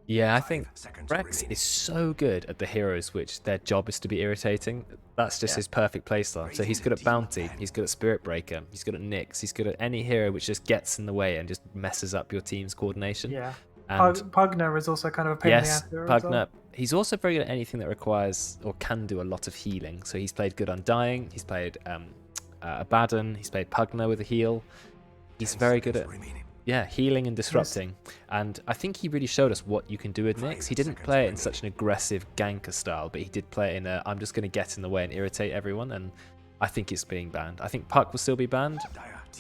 Yeah, I think Rex is so good at the heroes which their job is to be irritating. That's just Yeah. his perfect playstyle. So he's good at Bounty, he's good at Spirit Breaker, he's good at Nyx, he's good at any hero which just gets in the way and just messes up your team's coordination. Yeah. And Pugner is also kind of a pain in the yes, ass here as well. Pugner, he's also very good at anything that requires or can do a lot of healing. So he's played good Undying, he's played Abaddon, he's played Pugner with a heal. He's very good at healing and disrupting. And I think he really showed us what you can do with Nyx. He didn't play it in such an aggressive ganker style, but he did play it in a I'm just going to get in the way and irritate everyone. And I think it's being banned. I think Puck will still be banned.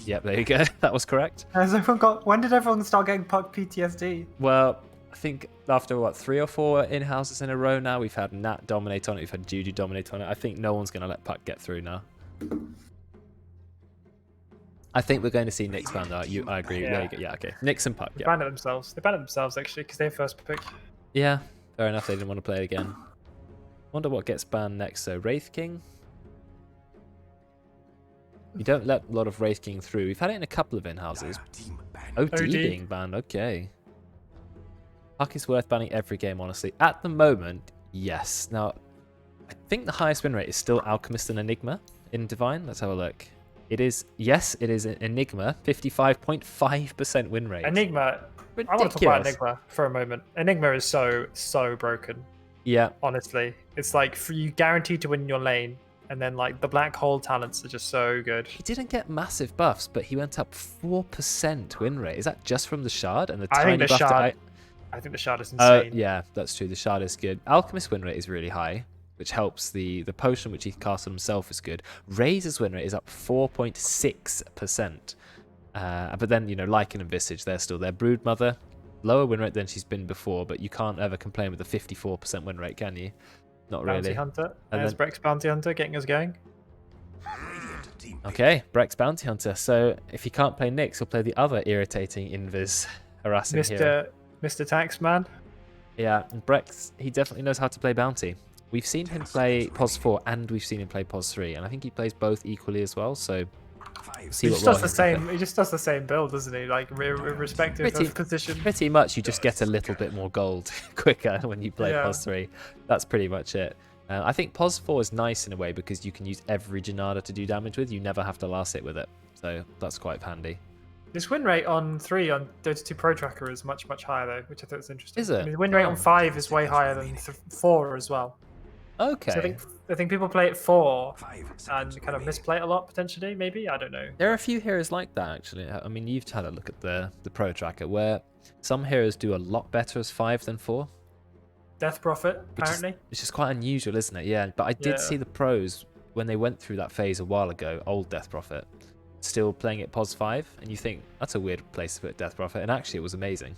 Yep, there you go. That was correct. When did everyone start getting Puck PTSD? Well, I think after, what, 3 or 4 in-houses in a row now, we've had Nat dominate on it, we've had Juju dominate on it. I think no one's going to let Puck get through now. I think we're going to see Nyx ban though. I agree. Yeah. Yeah, okay. Nyx and Puck, They yeah. banned it themselves. They banned it themselves, actually, because they're first pick. Yeah, fair enough. They didn't want to play it again. Wonder what gets banned next, though. Wraith King? You don't let a lot of Wraith King through. We've had it in a couple of in-houses. OD being banned, okay. Puck is worth banning every game, honestly. At the moment, yes. Now, I think the highest win rate is still Alchemist and Enigma in Divine. Let's have a look. It is, yes, it is Enigma, 55.5% win rate. Enigma, Ridiculous. I want to talk about Enigma for a moment. Enigma is so broken. Yeah. Honestly. It's like, you guaranteed to win your lane, and then like the black hole talents are just so good. He didn't get massive buffs, but he went up 4% win rate. Is that just from the Shard and the I tiny think the buff? Shard, I think the Shard is insane. Yeah, that's true. The Shard is good. Alchemist win rate is really high, which helps. The potion which he cast on himself is good. Razor's win rate is up 4.6%. But then, you know, Lycan and Visage, they're still there. Broodmother, lower win rate than she's been before, but you can't ever complain with a 54% win rate, can you? Not Bounty really. Hunter. And There's Brex Bounty Hunter getting us going. Okay, Brex Bounty Hunter. So if he can't play Nyx, he'll play the other irritating invis harassing hero. Mr. Taxman. Yeah, and Brex, he definitely knows how to play Bounty. We've seen him play POS 4 and we've seen him play POS 3, and I think he plays both equally as well, so see He what just role does the he can same. He just does the same build, doesn't he? Like irrespective of position. Pretty much, you just get a little bit more gold quicker when you play POS 3. That's pretty much it. I think POS 4 is nice in a way because you can use every Janada to do damage with. You never have to last hit with it, so that's quite handy. This win rate on 3 on Dota 2 Pro Tracker is much higher though, which I thought was interesting. Is it? I mean, the win rate on 5 is way higher than 4 as well. Okay. So I think people play it 4 and kind of misplay it a lot potentially. Maybe, I don't know. There are a few heroes like that actually. I mean, you've had a look at the Pro Tracker where some heroes do a lot better as 5 than 4. Death Prophet, apparently. Which is quite unusual, isn't it? Yeah, but I did see the pros when they went through that phase a while ago, old Death Prophet, still playing it POS 5, and you think, that's a weird place to put Death Prophet, and actually it was amazing.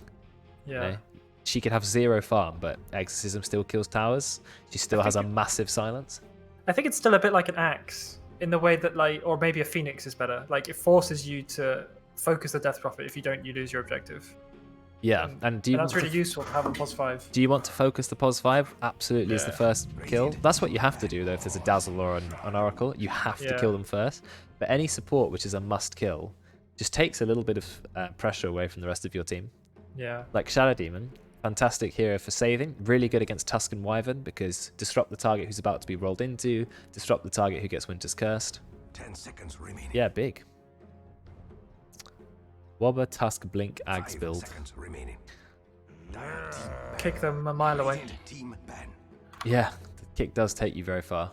Yeah. You know? She could have 0 farm, but Exorcism still kills towers. She still has a massive silence. I think it's still a bit like an Axe, in the way that, like, or maybe a Phoenix is better. Like, it forces you to focus the Death Prophet. If you don't, you lose your objective. Yeah, and do you that's really useful to have on POS 5. Do you want to focus the POS 5? Absolutely, is the first kill. That's what you have to do, though, if there's a Dazzle or an Oracle. You have to kill them first. But any support, which is a must kill, just takes a little bit of pressure away from the rest of your team. Yeah. Like Shadow Demon, fantastic hero for saving. Really good against Tuscan Wyvern, because disrupt the target who's about to be rolled into, disrupt the target who gets Winter's Cursed. 10 seconds remaining. Yeah, big. Wobber, Tusk, Blink, Ags build. Kick them a mile away. Yeah, the kick does take you very far.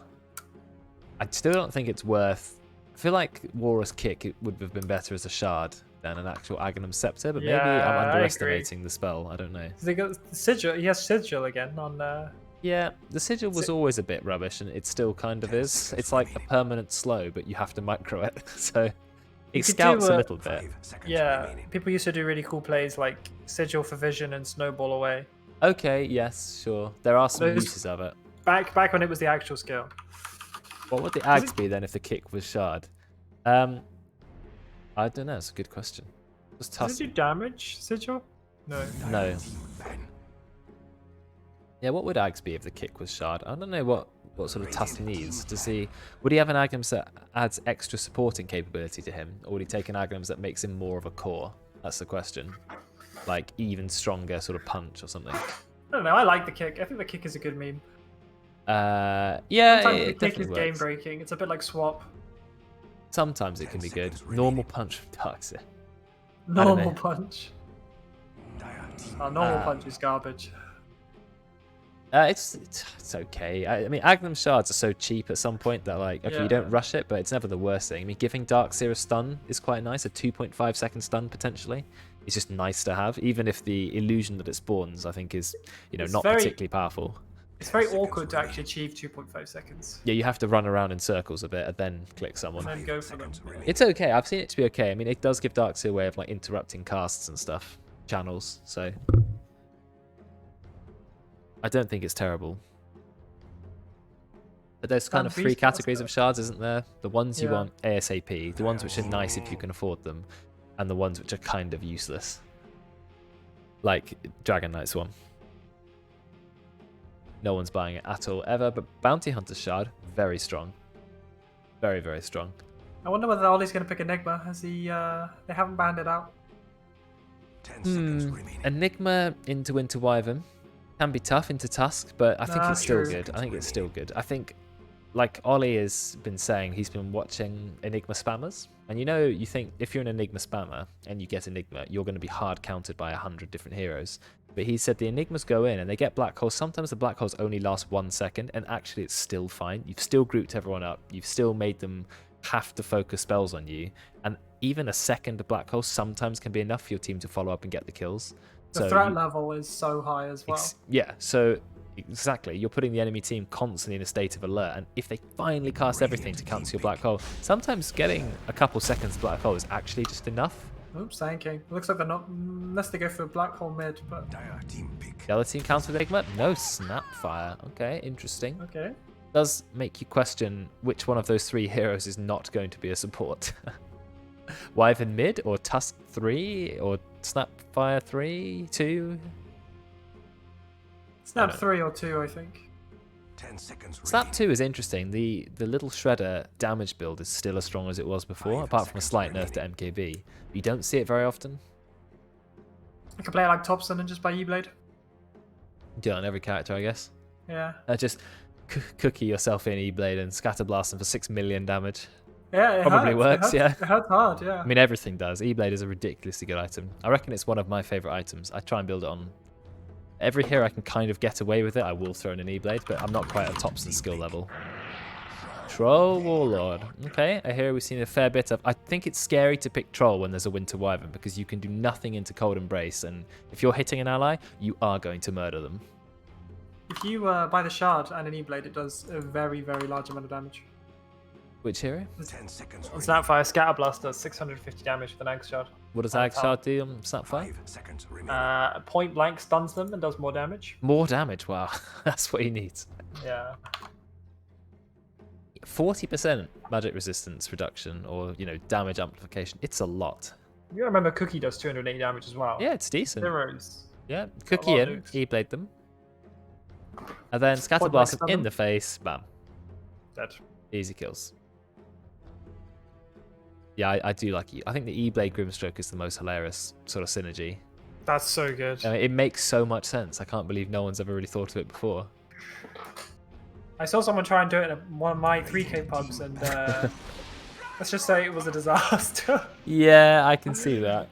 I still don't think it's worth... I feel like War's kick it would have been better as a shard than an actual Aghanim Scepter, but maybe I'm underestimating the spell. I don't know. They got the Sigil. He has Sigil again on... Yeah, the Sigil was always a bit rubbish, and it still kind of is. It's like a permanent slow, but you have to micro it, so... It scouts a little bit. Yeah, people used to do really cool plays like Sigil for Vision and Snowball Away. Okay, yes, sure. There are some uses of it. Back when it was the actual skill. What would the Ags be then if the kick was shard? I don't know, it's a good question. Does it do damage, Sigil? No. No. Yeah, what would Ags be if the kick was shard? I don't know what sort of Tusk needs. Would he have an Aghanim that adds extra supporting capability to him, or would he take an Aghanim that makes him more of a core? That's the question. like even stronger sort of punch or something. I don't know. I like the kick. I think the kick is a good meme. Yeah, Sometimes it the kick definitely is works. game breaking. It's a bit like swap. Sometimes it can be good. Normal punch from Darkseer. Normal punch. Normal Uh, punch is garbage. It's okay. I mean, Agnum shards are so cheap at some point that like, okay, you don't Yeah. rush it, but it's never the worst thing. I mean, giving Darkseer a stun is quite nice. A 2.5 second stun potentially. It's just nice to have, even if the illusion that it spawns, I think, is It's not very- particularly powerful. It's very awkward to actually achieve 2.5 seconds. Yeah, you have to run around in circles a bit and then click someone. And then go for them. It's okay. I've seen it to be okay. I mean, it does give Darkseer a way of like interrupting casts and stuff, channels. So I don't think it's terrible. But there's kind of three categories of shards, isn't there? The ones you want ASAP, the ones which are nice if you can afford them, and the ones which are kind of useless. Like Dragon Knight's one. No one's buying it at all ever, but Bounty Hunter's shard, very strong. Very, very strong. I wonder whether Ollie's going to pick Enigma, as they haven't banned it out. 10 seconds remaining. Enigma into Winter Wyvern can be tough into Tusk, but I think it's still true. good. I think it's still good. I think, like Ollie has been saying, he's been watching Enigma spammers. And you think if you're an Enigma spammer and you get Enigma, you're going to be hard countered by 100 different heroes. But he said the Enigmas go in and they get black holes. Sometimes the black holes only last 1 second, and actually it's still fine. You've still grouped everyone up. You've still made them have to focus spells on you. And even a second black hole sometimes can be enough for your team to follow up and get the kills. The threat level is so high as well. Yeah, so exactly. You're putting the enemy team constantly in a state of alert. And if they finally cast everything to cancel your black hole, sometimes getting a couple seconds black hole is actually just enough. Oops, thanking. Looks like they're not, unless they go for a black hole mid, but... Dire team pick. The other team countered Enigma? No Snapfire. Okay, interesting. Okay. Does make you question which one of those three heroes is not going to be a support. Wyvern mid, or Tusk 3, or Snapfire 3, 2? Snap 3 or 2, I think. 10 seconds Snap 2 is interesting. The little Shredder damage build is still as strong as it was before, apart from a slight nerf to MKB. You don't see it very often. You can play it like Thompson and just buy E-Blade. Do it on every character, I guess. Yeah. Just cookie yourself in E-Blade and scatter blast them for 6 million damage. Yeah, it Probably hurts. works, yeah. It hurts hard, yeah. I mean, everything does. E-Blade is a ridiculously good item. I reckon it's one of my favourite items. I try and build it on every hero I can kind of get away with it. I will throw in an E-Blade, but I'm not quite at Thompson skill level. Troll Warlord. Okay, I hear we've seen a fair bit of... I think it's scary to pick Troll when there's a Winter Wyvern because you can do nothing into Cold Embrace, and if you're hitting an ally, you are going to murder them. If you buy the shard and an E-Blade, it does a very, very large amount of damage. Which hero? 10 seconds On remaining. Snapfire, Scatter Blast does 650 damage with an Ag shard. What does Ag Shard do on Snapfire? 5 seconds remaining. Point blank stuns them and does more damage. More damage, wow. That's what he needs. Yeah. 40% magic resistance reduction, or, damage amplification. It's a lot. You gotta remember Cookie does 280 damage as well. Yeah, it's decent. Zeros. Yeah, a Cookie lot of in, nukes. E-Blade them. And then Scatter Point Blast blank them in stun the face, bam. Dead. Easy kills. Yeah, I do like it. I think the E-Blade Grimstroke is the most hilarious sort of synergy. That's so good. I mean, it makes so much sense. I can't believe no one's ever really thought of it before. I saw someone try and do it in one of my 3K pubs, and let's just say it was a disaster. Yeah, I can see that.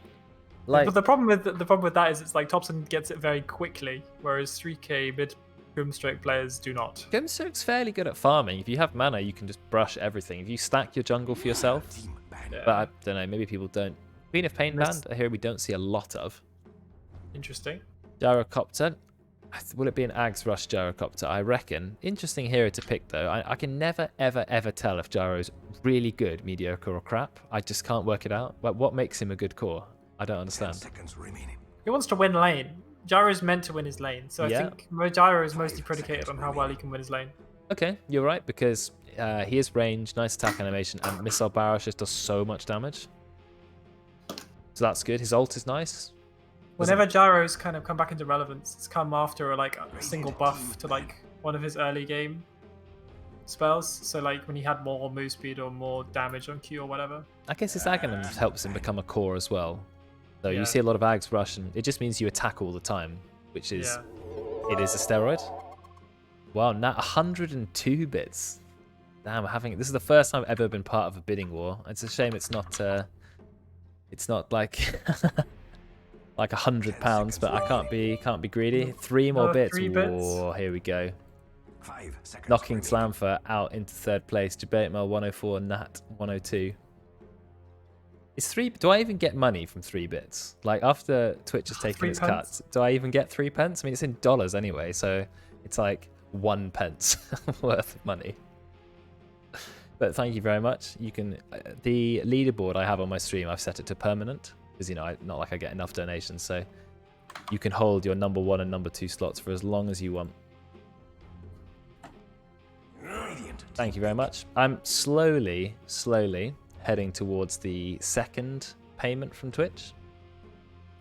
Like, But the problem with that is it's like Thompson gets it very quickly, whereas 3K mid Grimstroke players do not. Grimstroke's fairly good at farming. If you have mana, you can just brush everything. If you stack your jungle for yourself, Team banned. Yeah. but I don't know, maybe people don't. Queen of Pain band, I hear we don't see a lot of. Interesting. Gyrocopter. Will it be an Ags Rush Gyrocopter? I reckon. Interesting hero to pick, though. I can never, ever, ever tell if Gyro's really good, mediocre, or crap. I just can't work it out. Like, what makes him a good core? I don't 10 understand. seconds remaining. He wants to win lane. Gyro's meant to win his lane, so Yeah. I think Gyro is mostly predicated on how well he can win his lane. Okay, you're right, because he has range, nice attack animation, and Missile Barrage just does so much damage. So that's good. His ult is nice. Whenever Gyro's kind of come back into relevance, it's come after a single buff to like one of his early game spells. So like when he had more move speed or more damage on Q or whatever. I guess his Aghanim helps him become a core as well. So you see a lot of ags rush, and it just means you attack all the time, which is it is a steroid. Wow, now 102 bits. Damn, this is the first time I've ever been part of a bidding war. It's a shame it's not like like £100, but I can't be greedy. 3 more bits. 3 bits. Oh, here we go. 5 seconds. Knocking remaining. Slamfer out into 3rd place. Debatemel 104, Nat 102. Is 3? Do I even get money from 3 bits? Like after Twitch has taken 3 its pence? cuts, do I even get 3 pence? I mean, it's in dollars anyway, so it's like 1 pence worth of money. But thank you very much. You can the leaderboard I have on my stream, I've set it to permanent because not like I get enough donations, so you can hold your number 1 and number 2 slots for as long as you want. Radiant. Thank you very much. I'm slowly heading towards the 2nd payment from Twitch.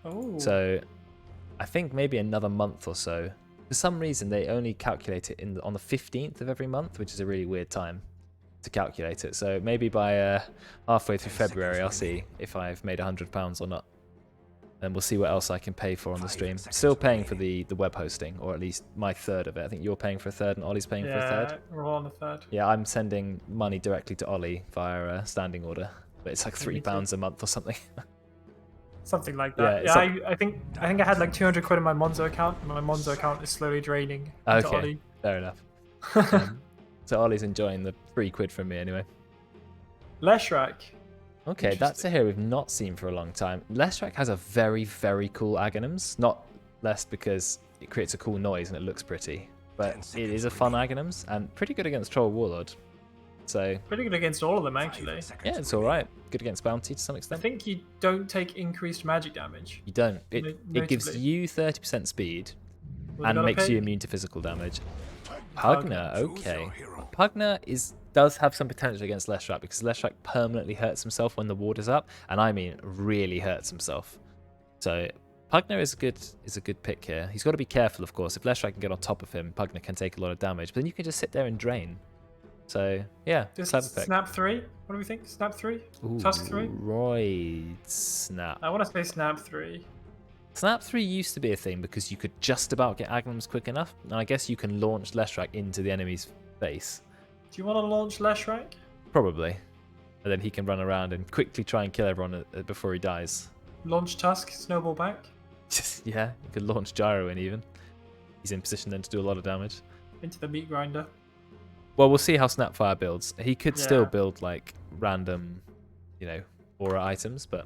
Oh. So I think maybe another month or so. For some reason, they only calculate it on the 15th of every month, which is a really weird time to calculate it. So maybe by halfway through February, I'll see if I've made £100 or not. And we'll see what else I can pay for on the stream. Still paying for the web hosting, or at least my 1/3 of it. I think you're paying for a 1/3 and Ollie's paying for a 1/3. Yeah, we're all on the 3rd. Yeah, I'm sending money directly to Ollie via a standing order, but it's like Me too. £3 a month or something. Something like that. Yeah, Yeah, I think I had like 200 quid in my Monzo account, and my Monzo account is slowly draining. Into Okay, Ollie. fair enough. So Ollie's enjoying the 3 quid from me anyway. Leshrac. Okay, that's a hero we've not seen for a long time. Leshrac has a very, very cool Aghanims. Not less because it creates a cool noise and it looks pretty, but it is a fun Aghanims and pretty good against Troll Warlord. So Pretty good against all of them, actually. yeah, it's all right. Good against Bounty to some I extent. think you don't take increased magic damage. You don't. It gives Notably. you 30% speed Well, and gotta makes pay. you immune to physical damage. Pugna, okay. Pugna does have some potential against Leshrac because Leshrac permanently hurts himself when the ward is up, and I mean really hurts himself. So Pugna is a good pick here. He's got to be careful, of course. If Leshrac can get on top of him, Pugna can take a lot of damage, but then you can just sit there and drain. So yeah, This clever pick. Snap 3? What do we think? Snap 3? Tusk 3? Right, Snap. I want to say Snap 3. Snap 3 used to be a thing because you could just about get Aghanims quick enough, and I guess you can launch Leshrac into the enemy's face. Do you want to launch Leshrac? Probably. And then he can run around and quickly try and kill everyone before he dies. Launch Tusk, snowball back? Yeah, you could launch Gyro in even. He's in position then to do a lot of damage. Into the meat grinder. Well, we'll see how Snapfire builds. He could still Yeah. build like random, aura items, but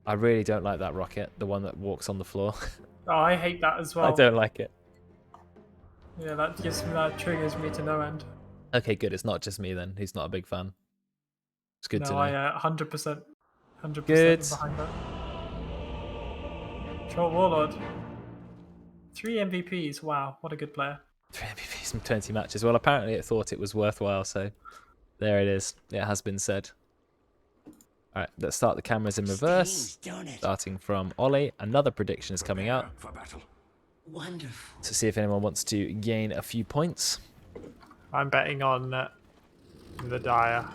I really don't like that rocket, the one that walks on the floor. Oh, I hate that as well. I don't like it. Yeah, that triggers me to no end. Okay, good. It's not just me then. He's not a big fan. It's good no, to know. I 100% Good. behind that. Troll Warlord. 3 MVPs. Wow, what a good player. 3 MVPs from 20 matches. Well, apparently it thought it was worthwhile, so there it is. It has been said. All right, let's start the cameras in reverse. Starting from Ollie. Another prediction is coming out. For battle. Wonderful. To see if anyone wants to gain a few points. I'm betting on the Dire.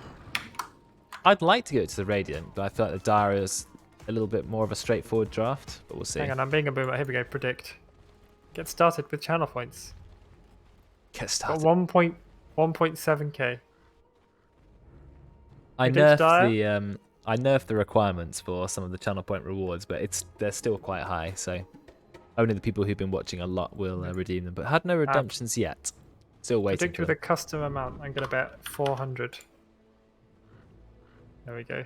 I'd like to go to the Radiant, but I feel like the Dire is a little bit more of a straightforward draft, but we'll see. Hang on, I'm being a boomer. Here we go, predict. Get started with channel points. Get Got started. 1.7k. I Predict Dire? nerfed the requirements for some of the channel point rewards, but they're still quite high, so only the people who've been watching a lot will redeem them. But had no redemptions yet. Still waiting Predict for with them. a custom amount. I'm going to bet 400. There we go.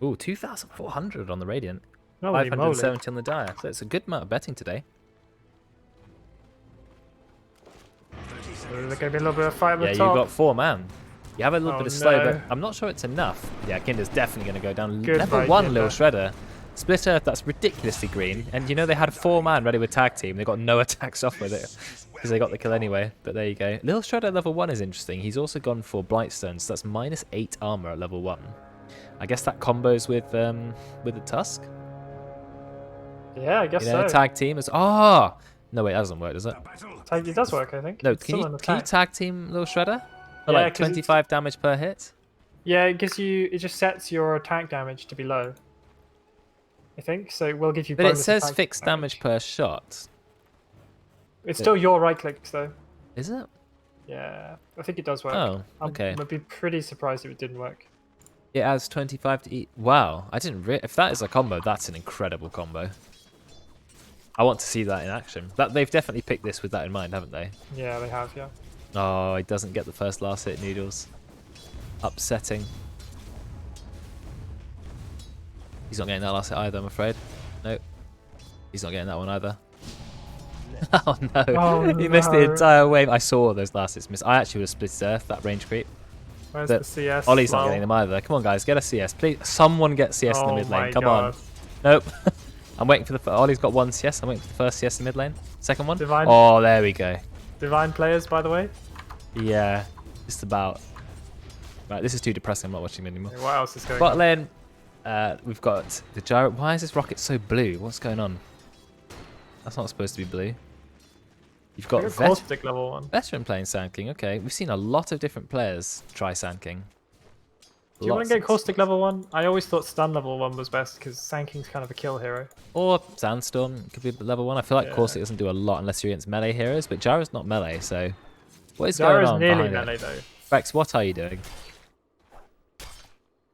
Ooh, 2,400 on the Radiant. Holy moly. 570 on the Dire. So it's a good amount of betting today. There's going to be a little bit of fight at the Yeah, top. you've got 4 man. You have a little Oh, bit of slow, no. but I'm not sure it's enough. Yeah, Kinder's definitely going to go down. Good Level fight, 1 Lil Kinder. Shredder. Split Earth, that's ridiculously green. And they had 4 man ready with tag team. They got no attacks off with it because they got the kill anyway. But there you go. Lil Shredder level 1 is interesting. He's also gone for Blightstone, so that's -8 armor at level 1. I guess that combos with the Tusk. Yeah, I guess so. Tag team is. Oh! No, wait, that doesn't work, does it? It does work, I think. No, It's can still you, an can you attack. tag team Lil Shredder? For Yeah, like 'cause 25 damage per hit? Yeah, it gives you. It just sets your attack damage to be low. I think so. It will give you. But it bonus says attack fixed damage per shot. It's still your right clicks though. Is it? Yeah, I think it does work. Oh, okay. I'd be pretty surprised if it didn't work. It adds 25 to each. Wow, I didn't. If that is a combo, that's an incredible combo. I want to see that in action. They've definitely picked this with that in mind, haven't they? Yeah, they have. Yeah. Oh, he doesn't get the first last hit, Noodles. Upsetting. He's not getting that last hit either, I'm afraid. Nope. He's not getting that one either. Oh no. Oh, He missed the no. entire wave. I saw those last hits miss. I actually would have split earth, that range creep. Where's But the CS? Ollie's not Lol? getting them either. Come on, guys, get a CS. Please, someone get CS in the Oh mid my lane. Come God. on. Nope. I'm waiting for the... Ollie's got one CS. I'm waiting for the first CS in mid lane. Second one. Divine. Oh, there we go. Divine players, by the way. Yeah, just about. Right, this is too depressing. I'm not watching anymore. What else is going Bot on? lane, we've got the gyro. Why is this rocket so blue? What's going on? That's not supposed to be blue. You've got Caustic level 1. veteran playing Sand King. Okay, we've seen a lot of different players try Sand King. Do you want to get Caustic level 1? I always thought Stun level 1 was best because Sand King's kind of a kill hero. Or Sandstorm could be level 1. I feel like Yeah. Caustic doesn't do a lot unless you're against melee heroes, but Gyro's not melee, so what is Gyro's going on nearly behind melee it? though. Rex, what are you doing?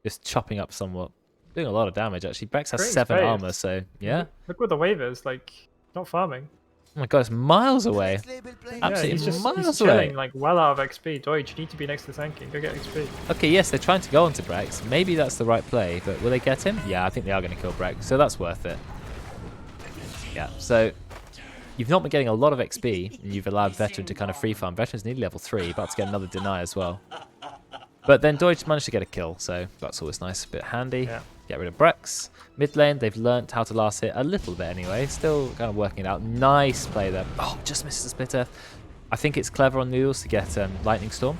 Just chopping up somewhat. Doing a lot of damage actually. Brex has Creating 7 space. armor, so yeah. Look where the wave is, like, not farming. Oh my god, it's miles away. Yeah, Absolutely he's just miles he's away. chilling, like, well out of XP. Deutsch, you need to be next to Sand King. Go get XP. Okay, yes, they're trying to go onto Brex. Maybe that's the right play, but will they get him? Yeah, I think they are going to kill Brex, so that's worth it. Yeah, so you've not been getting a lot of XP, and you've allowed Veteran to kind of free farm. Veteran's nearly level 3, about to get another deny as well. But then Deutsch managed to get a kill, so that's always nice. A bit handy. Yeah. Get rid of Brex. Mid lane, they've learnt how to last hit a little bit anyway. Still kind of working it out. Nice play there. Oh, just misses the split earth. I think it's clever on Noodles to get Lightning Storm,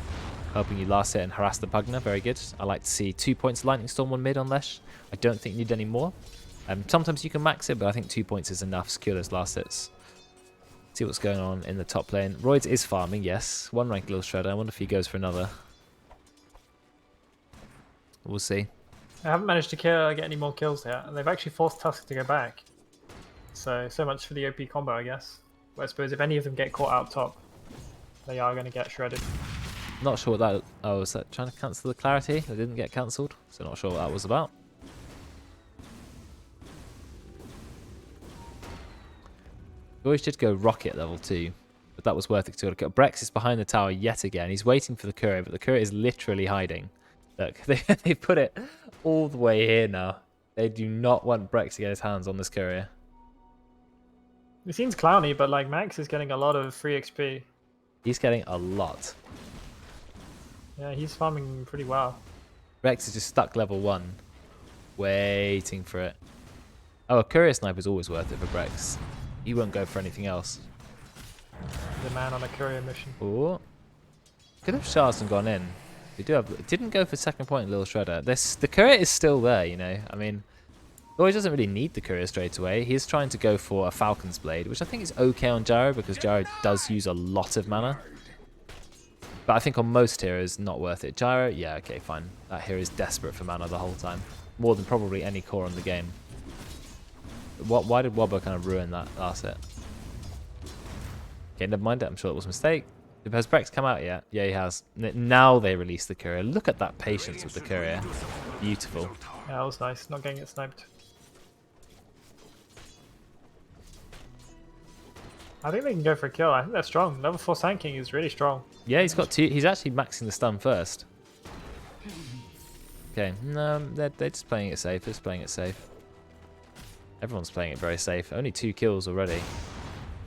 helping you last hit and harass the Pugna. Very good. I like to see 2 points of Lightning Storm, 1 mid on Lesh. I don't think you need any more. Sometimes you can max it, but I think 2 points is enough. Secure those last hits. See what's going on in the top lane. Roids is farming, yes. 1 rank Lil Shredder. I wonder if he goes for another. We'll see. I haven't managed to get any more kills yet, and they've actually forced Tusk to go back. So much for the OP combo, I guess. But I suppose if any of them get caught out top, they are going to get shredded. Not sure what that... Oh, was that trying to cancel the clarity? They didn't get cancelled, so not sure what that was about. We always did go rocket level 2, but that was worth it to go. Brex is behind the tower yet again. He's waiting for the courier, but the courier is literally hiding. Look, they put it all the way here now. They do not want Brex to get his hands on this courier. It seems clowny, but like Max is getting a lot of free XP. He's getting a lot. Yeah, he's farming pretty well. Rex is just stuck level 1, waiting for it. Oh, a courier sniper is always worth it for Brex. He won't go for anything else. The man on a courier mission. Ooh. Could have shards and gone in. They do have, didn't go for second point, Lil Shredder. The courier is still there, you know. I mean, though he doesn't really need the courier straight away. He's trying to go for a Falcon's Blade, which I think is okay on Gyro because Gyro does use a lot of mana. But I think on most heroes, not worth it. Gyro, yeah, okay, fine. That hero is desperate for mana the whole time. More than probably any core in the game. Why did Wobber kind of ruin that last hit? Okay, never mind it. I'm sure it was a mistake. Has Brex come out yet? Yeah, he has. Now they release the courier. Look at that patience with the courier. Beautiful. Yeah, that was nice. Not getting it sniped. I think they can go for a kill. I think they're strong. Level 4 Sand King is really strong. Yeah, he's got 2. He's actually maxing the stun first. Okay, no, they're just playing it safe. They're just playing it safe. Everyone's playing it very safe. Only 2 kills already.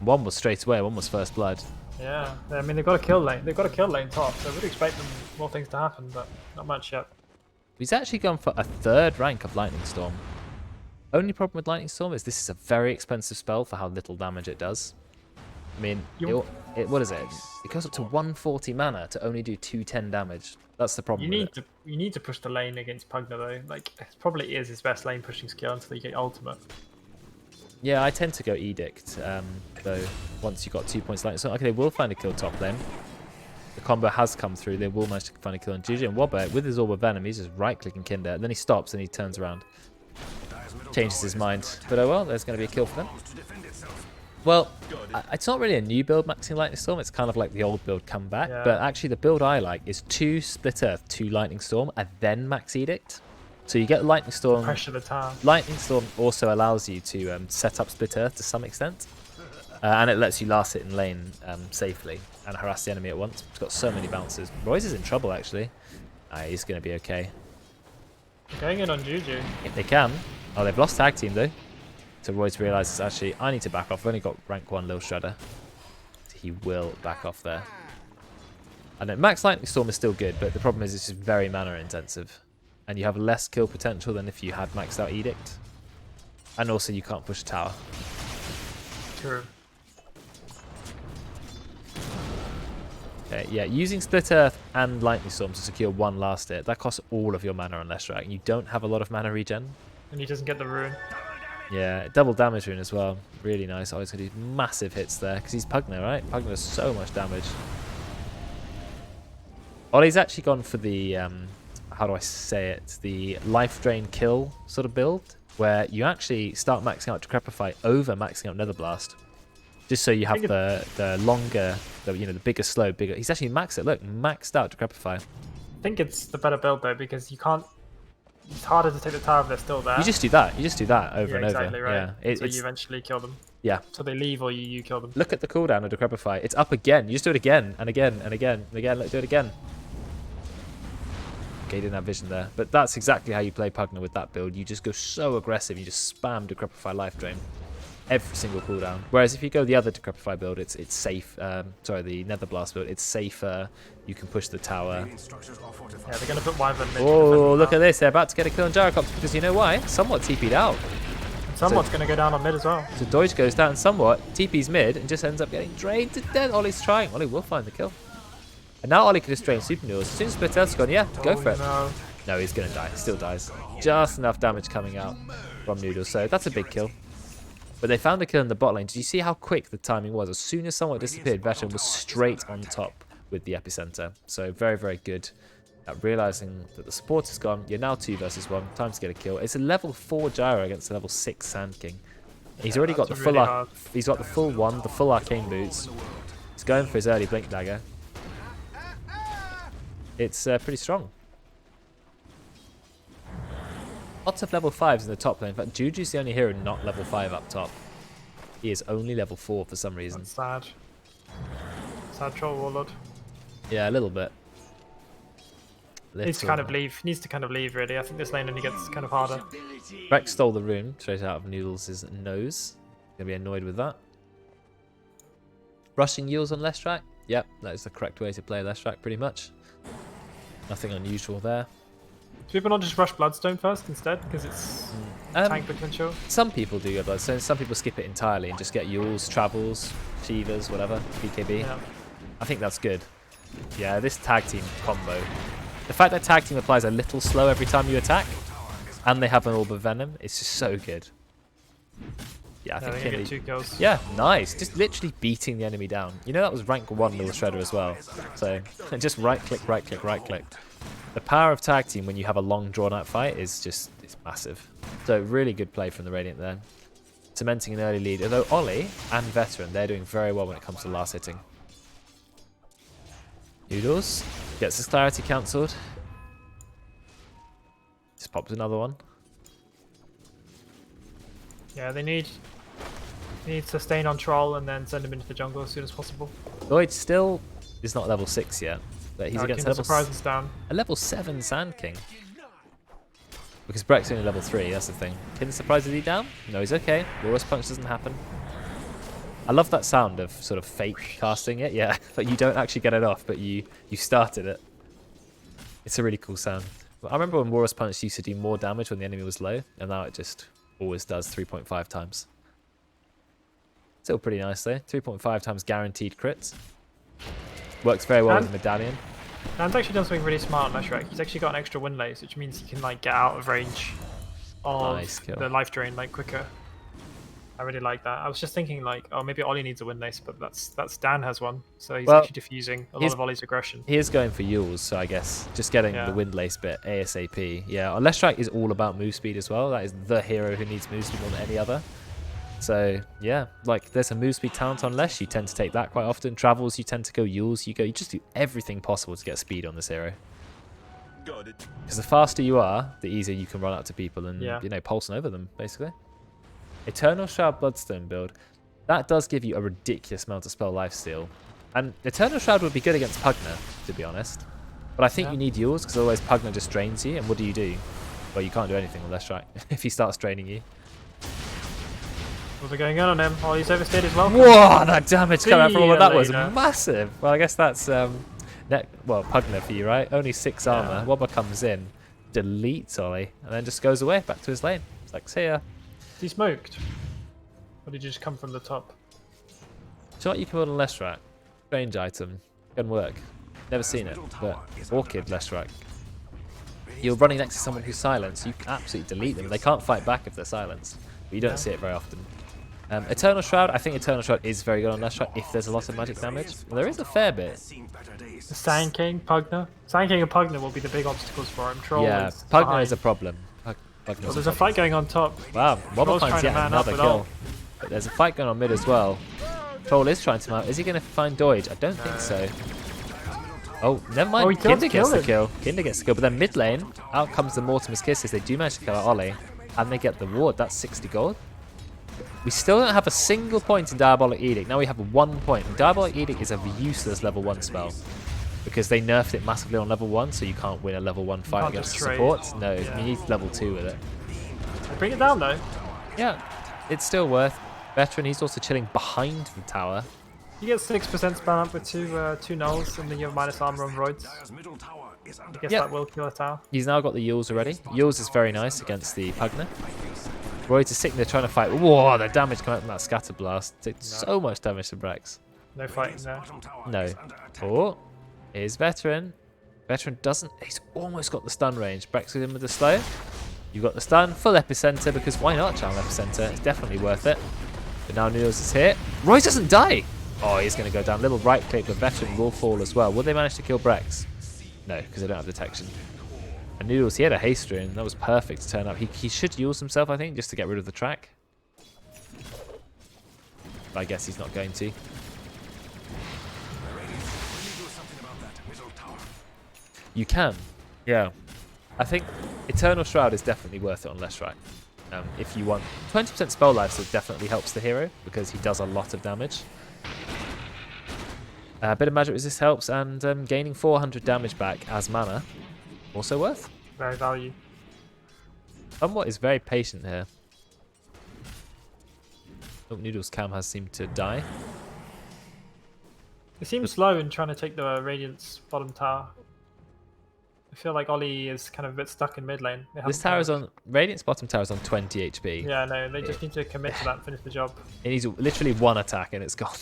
One was straight away. One was first blood. Yeah, I mean they've got a kill lane. They've got a kill lane top, so I would expect them more things to happen, but not much yet. He's actually gone for a 3rd rank of Lightning Storm. Only problem with Lightning Storm is this is a very expensive spell for how little damage it does. I mean, what is it? It goes up to 140 mana to only do 210 damage. That's the problem. You need to push the lane against Pugna though. Like it probably is his best lane pushing skill until you get ultimate. Yeah, I tend to go Edict, though, once you've got 2 points Lightning Storm. Okay, they will find a kill top lane. The combo has come through. They will manage to find a kill on GG. And Wobber, with his Orb of Venom, he's just right-clicking Kinder. And then he stops and he turns around. changes his mind. But oh well, there's going to be a kill for them. Well, it's not really a new build maxing Lightning Storm. It's kind of like the old build come back. Yeah. But actually, the build I like is 2 Split Earth, 2 Lightning Storm, and then Max Edict. So you get Lightning Storm. Pressure the tower. Lightning Storm also allows you to set up Split Earth to some extent. And it lets you last hit in lane safely and harass the enemy at once. It's got so many bounces. Royce is in trouble, actually. He's going to be okay. Going in on Juju. If they can. Oh, they've lost tag team, though. So Royce realizes, actually, I need to back off. I've only got rank 1 Lil Shredder. He will back off there. And then Max Lightning Storm is still good, but the problem is it's just very mana intensive. And you have less kill potential than if you had maxed out Edict. And also you can't push a tower. True. Okay, yeah, using Split Earth and Lightning Storm to secure 1 last hit, that costs all of your mana on Leshrac, and you don't have a lot of mana regen. And he doesn't get the rune. Yeah, double damage rune as well. Really nice. Oh, he's going to do massive hits there, because he's Pugner, right? Pugner does so much damage. Ollie's actually gone for the, how do I say it, the life drain kill sort of build, where you actually start maxing out Decrepify over maxing out Nether Blast. Just so you have the longer, the bigger slow, bigger. He's actually maxed it. Look, maxed out Decrepify. I think it's the better build though, because you can't. It's harder to take the tower if they're still there. You just do that. You just do that over Yeah, and exactly, over. right. Yeah, So you eventually kill them. Yeah. So they leave or you kill them. Look at the cooldown of Decrepify. It's up again. You just do it again and again and again and again. Let's do it again. Okay, he didn't have vision there. But that's exactly how you play Pugner with that build. You just go so aggressive. You just spam Decrepify life drain. Every single cooldown. Whereas if you go the other Decrepify build, it's safe. Sorry, the Nether Blast build, it's safer. You can push the tower. Yeah, they're going to put Wyvern mid. Oh, look at this. They're about to get a kill on Gyrocopter because you know why? Somewhat TP'd out. Someone's going to go down on mid as well. So Deutsch goes down somewhat, TP's mid, and just ends up getting drained to death. Ollie's trying. Ollie will find the kill. And now Ollie can just drain Super Noodles. As soon as Split Earth's gone, yeah, go for it. No. No, he's going to die. He still dies. Just enough damage coming out from Noodles. So that's a big kill. But they found a kill in the bot lane. Did you see how quick the timing was? As soon as someone disappeared, Veteran was straight on top with the epicenter. So very, very good at realizing that the support is gone. You're now 2 versus 1. Time to get a kill. It's a level 4 Gyro against a level 6 Sand King. He's already got the full he's got the full one, the full arcane boots. He's going for his early blink dagger. It's pretty strong. Lots of level 5s in the top lane. In fact, Juju's the only hero not level 5 up top. He is only level 4 for some reason. That's sad. Sad troll warlord. Yeah, a little bit. Needs to kind of leave. Needs to kind of leave really. I think this lane only gets kind of harder. Rex stole the rune straight out of Noodles' nose. Gonna be annoyed with that. Rushing Yules on Leshrac. Yep, that is the correct way to play Leshrac pretty much. Nothing unusual there. Do people not just rush Bloodstone first instead because it's tank potential? Some people do go Bloodstone, some people skip it entirely and just get Yules, Travels, Shivas, whatever, BKB. Yeah. I think that's good. Yeah, this tag team combo. The fact that tag team applies a little slow every time you attack, and they have an Orb of Venom, it's just so good. Yeah, I think they get 2 kills. Yeah, nice. Just literally beating the enemy down. You know that was rank 1 Lil Shredder as well. So just right click, right click, right click. The power of tag team when you have a long drawn out fight is just it's massive. So really good play from the Radiant there. Cementing an early lead. Although Ollie and Veteran, they're doing very well when it comes to last hitting. Noodles gets his clarity cancelled. Just pops another one. Yeah, they need sustain on Troll and then send him into the jungle as soon as possible. Lloyd still is not level 6 yet, but he's against a level 7 Sand King. Because Breck's only level 3, that's the thing. Can the surprise lead down? No, he's okay. Walrus Punch doesn't happen. I love that sound of sort of fake casting it. Yeah, but you don't actually get it off, but you started it. It's a really cool sound. I remember when Walrus Punch used to do more damage when the enemy was low, and now it just always does 3.5 times. Still pretty nice though. 3.5 times guaranteed crits. Works very well with the medallion. Dan's actually done something really smart on Leshrac. He's actually got an extra wind lace, which means he can like get out of range of the life drain like quicker. I really like that. I was just thinking like, oh, maybe Ollie needs a wind lace, but that's Dan has one, so he's Well, actually diffusing a lot of Ollie's aggression. He is going for Yules, so I guess just getting Yeah. the Windlace bit ASAP. Yeah, Leshrac is all about move speed as well. That is the hero who needs move speed more than any other. So yeah, like there's a move speed talent on Lesh, you tend to take that quite often. Travels, you tend to go Yules, you just do everything possible to get speed on this hero. Because the faster you are, the easier you can run up to people and you know, pulsing over them, basically. Eternal Shroud Bloodstone build. That does give you a ridiculous amount of spell lifesteal. And Eternal Shroud would be good against Pugna, to be honest. But I think you need Yules, because otherwise Pugna just drains you. And what do? Well, you can't do anything with Leshrac if he starts draining you. What's going on him? Oh, he's overstayed as well. Whoa, that damage coming out from all of that was later. massive. Well, I guess that's Pugna for you, right? Only 6 armor. Wobber comes in, deletes Ollie, and then just goes away back to his lane. It's like, see ya. Is he smoked? Or did you just come from the top? So what you can build on Leshrac? Strange item. Can work. Never seen it, but Orchid Leshrac. You're running next to someone who's silenced, you can absolutely delete them. They can't fight back if they're silenced. But you don't see it very often. Eternal Shroud, I think Eternal Shroud is very good on Leshrac if there's a lot of magic damage. Well, there is a fair bit. The Sand King, Pugna. Sand King and Pugna will be the big obstacles for him. Troll Yeah, is Pugna behind. is a problem. Well, there's a fight going on top. Wow, Wobber Troll's finds trying to yet man up another with kill. ult. But there's a fight going on mid as well. Troll is trying to mount. Is he going to find Doige? I don't think so. Oh, never mind. Oh, he Kinder gets the him. kill. Kinder gets the kill. But then mid lane, out comes the Mortimer's Kisses. They do manage to kill out Ollie. And they get the ward. That's 60 gold. We still don't have a single point in Diabolic Edict. Now we have 1 point. And Diabolic Edict is a useless level 1 spell. Because they nerfed it massively on level 1, so you can't win a level 1 fight can't against just trade. support. No, Yeah. you need level 2 with it. Bring it down though. Yeah, it's still worth. Veteran, he's also chilling behind the tower. You get 6% spell up with two nulls, and then you have minus armor on Roids. I guess that will kill a tower. He's now got the Yules already. Yules is very nice against the Pugna. Roids is sitting there trying to fight. Whoa, the damage coming out from that Scatter Blast. Did so much damage to Brex. No fighting there. No. Oh, here's Veteran. Veteran doesn't. He's almost got the stun range. Brex is in with the slow. You've got the stun, full epicenter, because why not channel epicenter? It's definitely worth it. But now Noodles is here. Royce doesn't die. Oh, he's going to go down. Little right click, but Veteran will fall as well. Will they manage to kill Brex? No, because they don't have detection. And Noodles, he had a haste rune. That was perfect to turn up. He should use himself, I think, just to get rid of the track. But I guess he's not going to. You can, yeah. I think Eternal Shroud is definitely worth it on Leshrac. If you want 20% spell life, so it definitely helps the hero because he does a lot of damage. A bit of magic resist helps, and gaining 400 damage back as mana, also worth. Very value. Somewhat is very patient here. Oh, Noodles' cam has seemed to die. They seem slow in trying to take the Radiant's bottom tower. I feel like Ollie is kind of a bit stuck in mid lane. This tower is on... Radiant's bottom tower is on 20 HP. Yeah, no, they just need to commit to that and finish the job. It needs literally one attack and it's gone.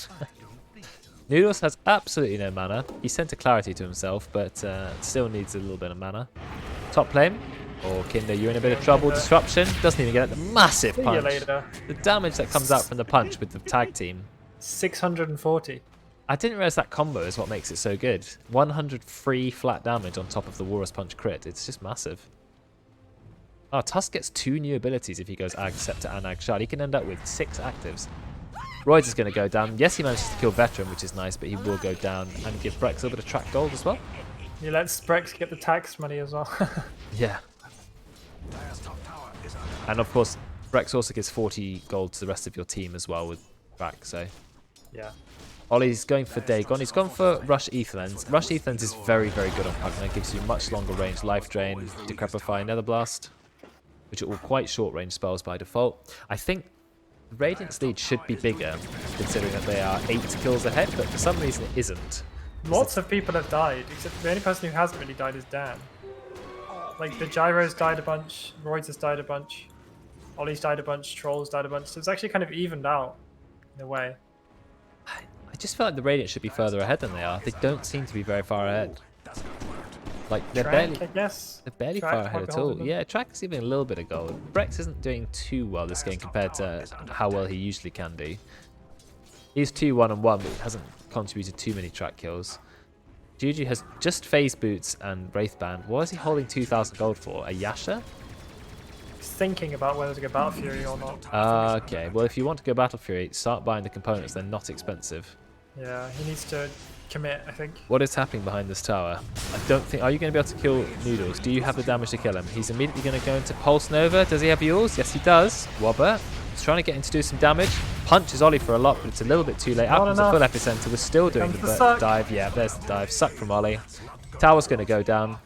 Noodles has absolutely no mana. He sent a clarity to himself, but still needs a little bit of mana. Top lane. Oh, Kinder, you're in a bit of trouble. Disruption. Doesn't even get it. The massive See you punch. later. The damage that comes out from the punch with the tag team. 640. I didn't realize that combo is what makes it so good. 103 flat damage on top of the Walrus Punch crit. It's just massive. Oh, Tusk gets 2 new abilities if he goes Ag, Scepter, and Ag Shard. He can end up with 6 actives. Roids is going to go down. Yes, he manages to kill Veteran, which is nice, but he will go down and give Brex a little bit of track gold as well. He lets Brex get the tax money as well. Yeah. And of course, Brex also gives 40 gold to the rest of your team as well with back, so... Yeah. Ollie's going for Dagon. He's gone for Rush Etherlens. Rush Etherlens is very, very good on Pugna. It gives you much longer range Life Drain, Decrepify, Nether Blast, which are all quite short range spells by default. I think Radiant's lead should be bigger, considering that they are 8 kills ahead, but for some reason it isn't. Lots of people have died, except the only person who hasn't really died is Dan. Like, the Gyro's died a bunch, Roids has died a bunch, Ollie's died a bunch, Trolls died a bunch, so it's actually kind of evened out, in a way. I just feel like the Radiant should be further ahead than they are. They don't seem to be very far ahead. Like they're Track, I guess. barely Track far might ahead be at all. holding them. Yeah, Track is even a little bit of gold. Brex isn't doing too well this game compared to how well he usually can do. He's 2-1-1, but he hasn't contributed too many track kills. Juju has just phase boots and Wraithband. What is he holding 2,000 gold for? A Yasha? He's thinking about whether to go Battle Fury or not. Okay, well if you want to go Battle Fury, start buying the components. They're not expensive. Yeah, he needs to commit, I think. What is happening behind this tower? I don't think... Are you going to be able to kill Noodles? Do you have the damage to kill him? He's immediately going to go into Pulse Nova. Does he have yours? Yes, he does. Wobber. He's trying to get him to do some damage. Punches Ollie for a lot, but it's a little bit too late. Out comes the full epicenter. We're still doing the dive. Yeah, there's the dive. Suck from Ollie. Tower's going to go down.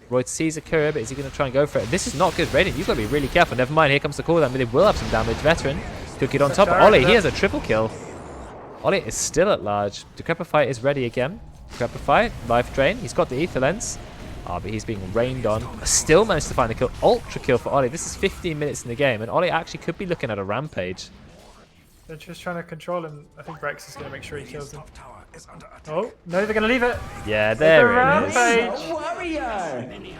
Royd sees a courier, but is he going to try and go for it? This is not good. Radiant, you've got to be really careful. Never mind, here comes the cooldown, but they will have some damage. Veteran could get on top. Ollie, he has a triple kill. Ollie is still at large. Decrepify is ready again. Decrepify, life drain. He's got the ether lens. But he's being rained on. Still managed to find the kill. Ultra kill for Ollie. This is 15 minutes in the game, and Ollie actually could be looking at a rampage. They're just trying to control him. I think Brex is going to make sure he kills him. Oh, no, they're going to leave it. Yeah, there it is. Rampage. Warrior!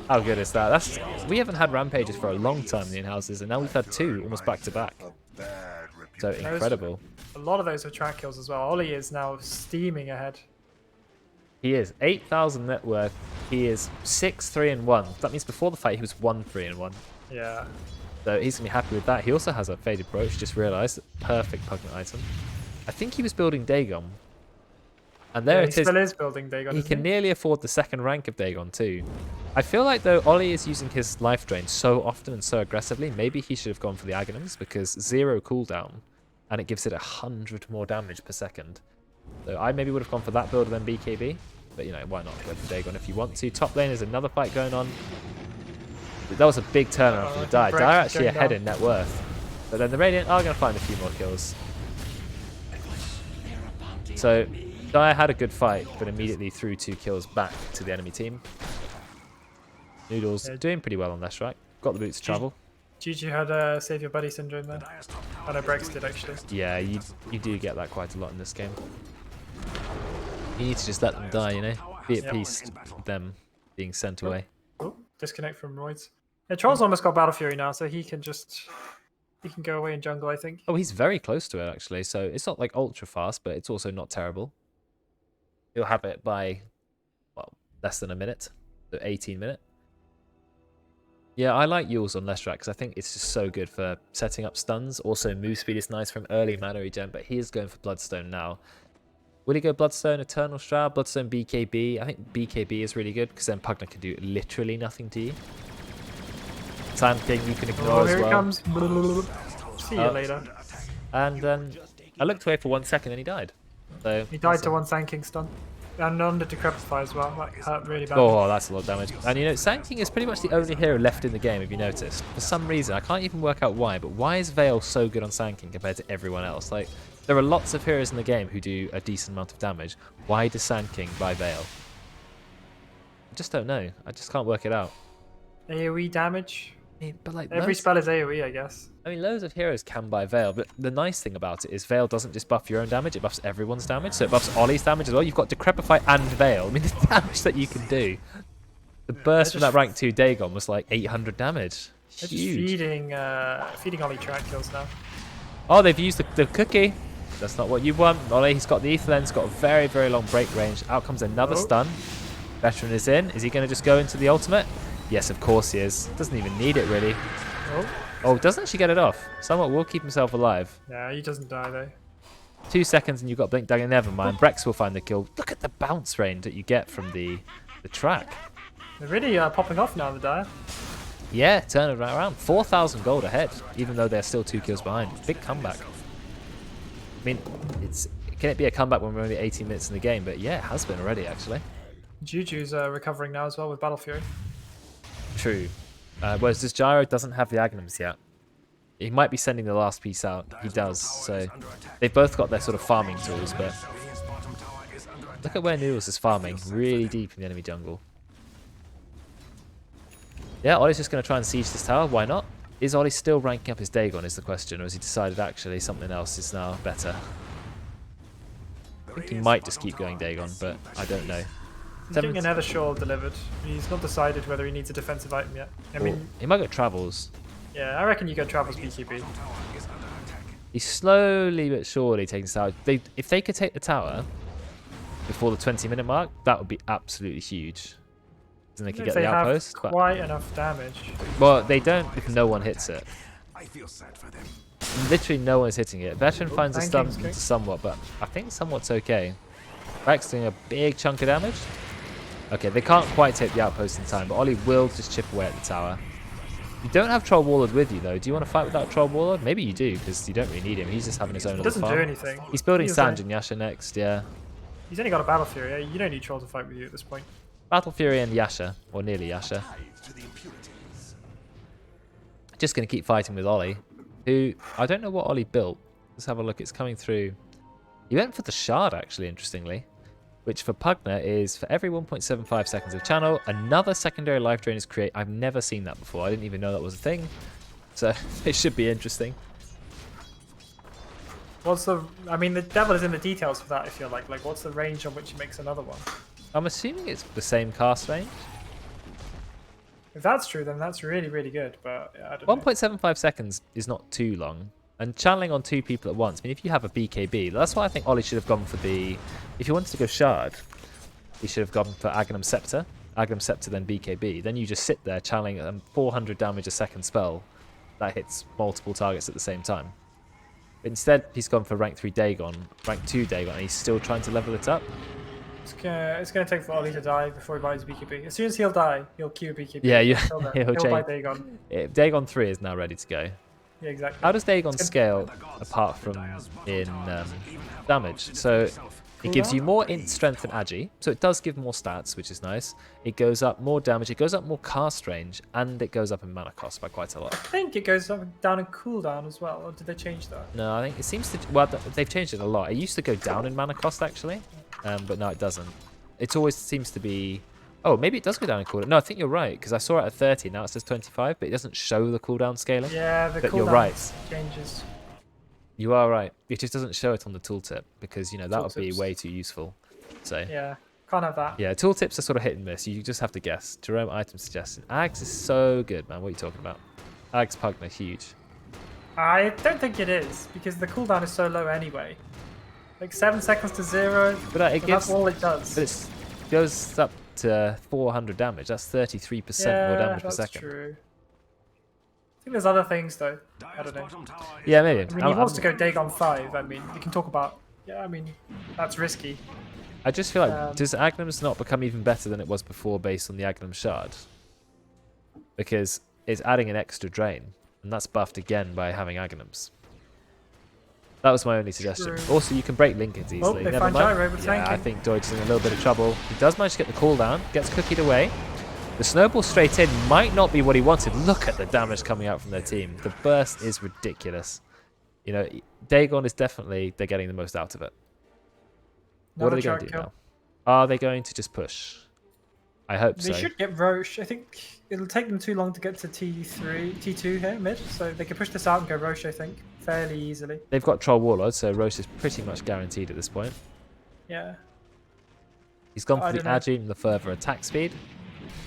How good is that? We haven't had rampages for a long time in the in-houses, and now we've had two almost back to back. So incredible. A lot of those are track kills as well. Ollie is now steaming ahead. He is 8,000 net worth. He is 6-3-1. That means before the fight he was 1-3-1. Yeah. So he's going to be happy with that. He also has a Faded Brooch, just realised. Perfect Pugnet item. I think he was building Dagon. And there Yeah, it is. he still is building Dagon. He can nearly afford the second rank of Dagon too. I feel like though Ollie is using his life drain so often and so aggressively, maybe he should have gone for the Aghanims because 0 cooldown and it gives it 100 more damage per second. So I maybe would have gone for that build than BKB. But you know, why not go for Dagon if you want to. Top lane is another fight going on. That was a big turnaround for the Dire. Dire actually ahead in net worth. But then the Radiant are going to find a few more kills. So Dire had a good fight, but immediately threw 2 kills back to the enemy team. Noodles doing pretty well on Leshrac. Got the boots to travel. Juju had Save Your Buddy syndrome there. I know Brex did actually. Yeah, you do get that quite a lot in this game. You need to just let them die, you know? Be at peace with them being sent away. Oh, disconnect from Roids. Yeah, Troll's almost got Battle Fury now, so he can go away in jungle, I think. Oh, he's very close to it actually, so it's not like ultra fast, but it's also not terrible. He'll have it by, well, less than a minute, so 18 minutes. Yeah, I like Yules on Leshrac because I think it's just so good for setting up stuns. Also, move speed is nice from early mana regen, but he is going for Bloodstone now. Will he go Bloodstone, Eternal Shroud, Bloodstone, BKB? I think BKB is really good because then Pugna can do literally nothing to you. Sand King you can ignore as well. Here he comes. See you later. And then I looked away for 1 second and he died. So He died to one Sand King stun. And under Decrepify as well. That hurt really bad. Oh, that's a lot of damage. And you know, Sand King is pretty much the only hero left in the game, if you noticed. For some reason, I can't even work out why, but why is Veil so good on Sand King compared to everyone else? Like, there are lots of heroes in the game who do a decent amount of damage. Why does Sand King buy Veil? I just don't know. I just can't work it out. AoE damage. But like Every spell is AoE, I guess. I mean, loads of heroes can buy Veil, but the nice thing about it is Veil doesn't just buff your own damage, it buffs everyone's damage, so it buffs Ollie's damage as well. You've got Decrepify and Veil. I mean, the damage that you can do. The burst from that rank 2 Dagon was like 800 damage. They're just Huge. feeding Ollie track kills now. Oh, they've used the cookie. That's not what you want. Ollie, he's got the ether lens, got a very, very long break range. Out comes another stun. Veteran is in. Is he going to just go into the ultimate? Yes, of course he is. Doesn't even need it, really. Oh, doesn't she get it off? Somewhat will keep himself alive. Yeah, he doesn't die, though. 2 seconds and you've got Blink Dagger. Never mind. Brex will find the kill. Look at the bounce range that you get from the track. They're really popping off now, the Dire. Yeah, turn it right around. 4,000 gold ahead, even though they're still 2 kills behind. Big comeback. I mean, can it be a comeback when we're only 18 minutes in the game? But yeah, it has been already, actually. Juju's recovering now as well with Battle Fury. True. Whereas this Gyro doesn't have the Aghanims yet. He might be sending the last piece out. He does. So they've both got their sort of farming tools, but look at where Noodles is farming. Really deep in the enemy jungle. Yeah, Ollie's just going to try and siege this tower. Why not? Is Ollie still ranking up his Dagon is the question, or has he decided actually something else is now better? I think he might just keep going Dagon, but I don't know. He's getting another shawl delivered. He's not decided whether he needs a defensive item yet. I mean, he might get travels. yeah, I reckon you go Travels BKB. He's slowly but surely taking the tower. If they could take the tower before the 20-minute mark, that would be absolutely huge. Then they could get They the have outpost. quite enough damage. Well, they don't if no one hits it. I feel sad for them. Literally no one's hitting it. Veteran finds a stun Banking's good. somewhat, but I think somewhat's okay. Rex doing a big chunk of damage. Okay, they can't quite take the outpost in time, but Ollie will just chip away at the tower. You don't have Troll Warlord with you, though. Do you want to fight without Troll Warlord? Maybe you do, because you don't really need him. He's just having his own He little doesn't farm. do anything. He's building He's Sanj and Yasha next, yeah. He's only got a Battle Fury. You don't need Troll to fight with you at this point. Battle Fury and Yasha, or nearly Yasha. To the impurities. Just going to keep fighting with Ollie, who, I don't know what Ollie built. Let's have a look. It's coming through. He went for the Shard, actually, interestingly, which for Pugner is for every 1.75 seconds of channel, another secondary life drain is created. I've never seen that before. I didn't even know that was a thing. So it should be interesting. What's the? I mean, the devil is in the details for that. I feel like what's the range on which he makes another one? I'm assuming it's the same cast range. If that's true, then that's really, really good. But yeah, I don't know. 1.75 seconds is not too long. And channeling on 2 people at once, I mean, if you have a BKB, that's why I think Ollie should have gone for the... If you wanted to go Shard, he should have gone for Aghanim Scepter. Aghanim Scepter, then BKB. Then you just sit there channeling a 400 damage a second spell that hits multiple targets at the same time. But instead, he's gone for rank 3 Dagon, rank 2 Dagon, and he's still trying to level it up. It's gonna take for Ollie to die before he buys BKB. As soon as he'll die, he'll queue BKB. Yeah, yeah. He'll buy Dagon. Dagon 3 is now ready to go. Yeah, exactly. How does Dagon scale apart from in damage? So it gives you more int strength and agi, so it does give more stats, which is nice. It goes up more damage, it goes up more cast range, and it goes up in mana cost by quite a lot. I think it goes down in cooldown as well, or did they change that? No, I think it seems to... Well, they've changed it a lot. It used to go down in mana cost, actually, but no, it doesn't. It always seems to be... Oh, maybe it does go down in cooldown. No, I think you're right, because I saw it at 30, now it says 25, but it doesn't show the cooldown scaling. Yeah, the but cooldown you're right. changes. You are right. It just doesn't show it on the tooltip, because, you know, that would be Tooltips. way too useful. So, Yeah, can't have that. yeah, tooltips are sort of hit and miss. You just have to guess. Jerome item suggestion. Ags is so good, man. What are you talking about? Ags Pugner, huge. I don't think it is, because the cooldown is so low anyway. Like 7 seconds to 0, But it and gives... that's all it does. But it goes up to 400 damage. That's 33% more damage per second. True. I think there's other things though. I don't know. Yeah, maybe. I mean, he wants to go Dagon 5. I mean, we can talk about... Yeah, I mean, that's risky. I just feel like, does Aghanim's not become even better than it was before based on the Aghanim Shard? Because it's adding an extra drain, and that's buffed again by having Aghanim's. That was my only suggestion. True. Also, you can break Linkens easily. they Never find mind. Gyro with Yeah, I tanking. think Deutsch is in a little bit of trouble. He does manage to get the cooldown, gets cookied away. The snowball straight in might not be what he wanted. Look at the damage coming out from their team. The burst is ridiculous. You know, Dagon is definitely, they're getting the most out of it. What are they going to do now? Are they going to just push? I hope so. They should get Roche. I think it'll take them too long to get to T2 here, mid, so they can push this out and go Roche, I think, fairly easily. They've got Troll Warlord, so Roche is pretty much guaranteed at this point. Yeah. He's gone I for the don't know. Agi and the further attack speed.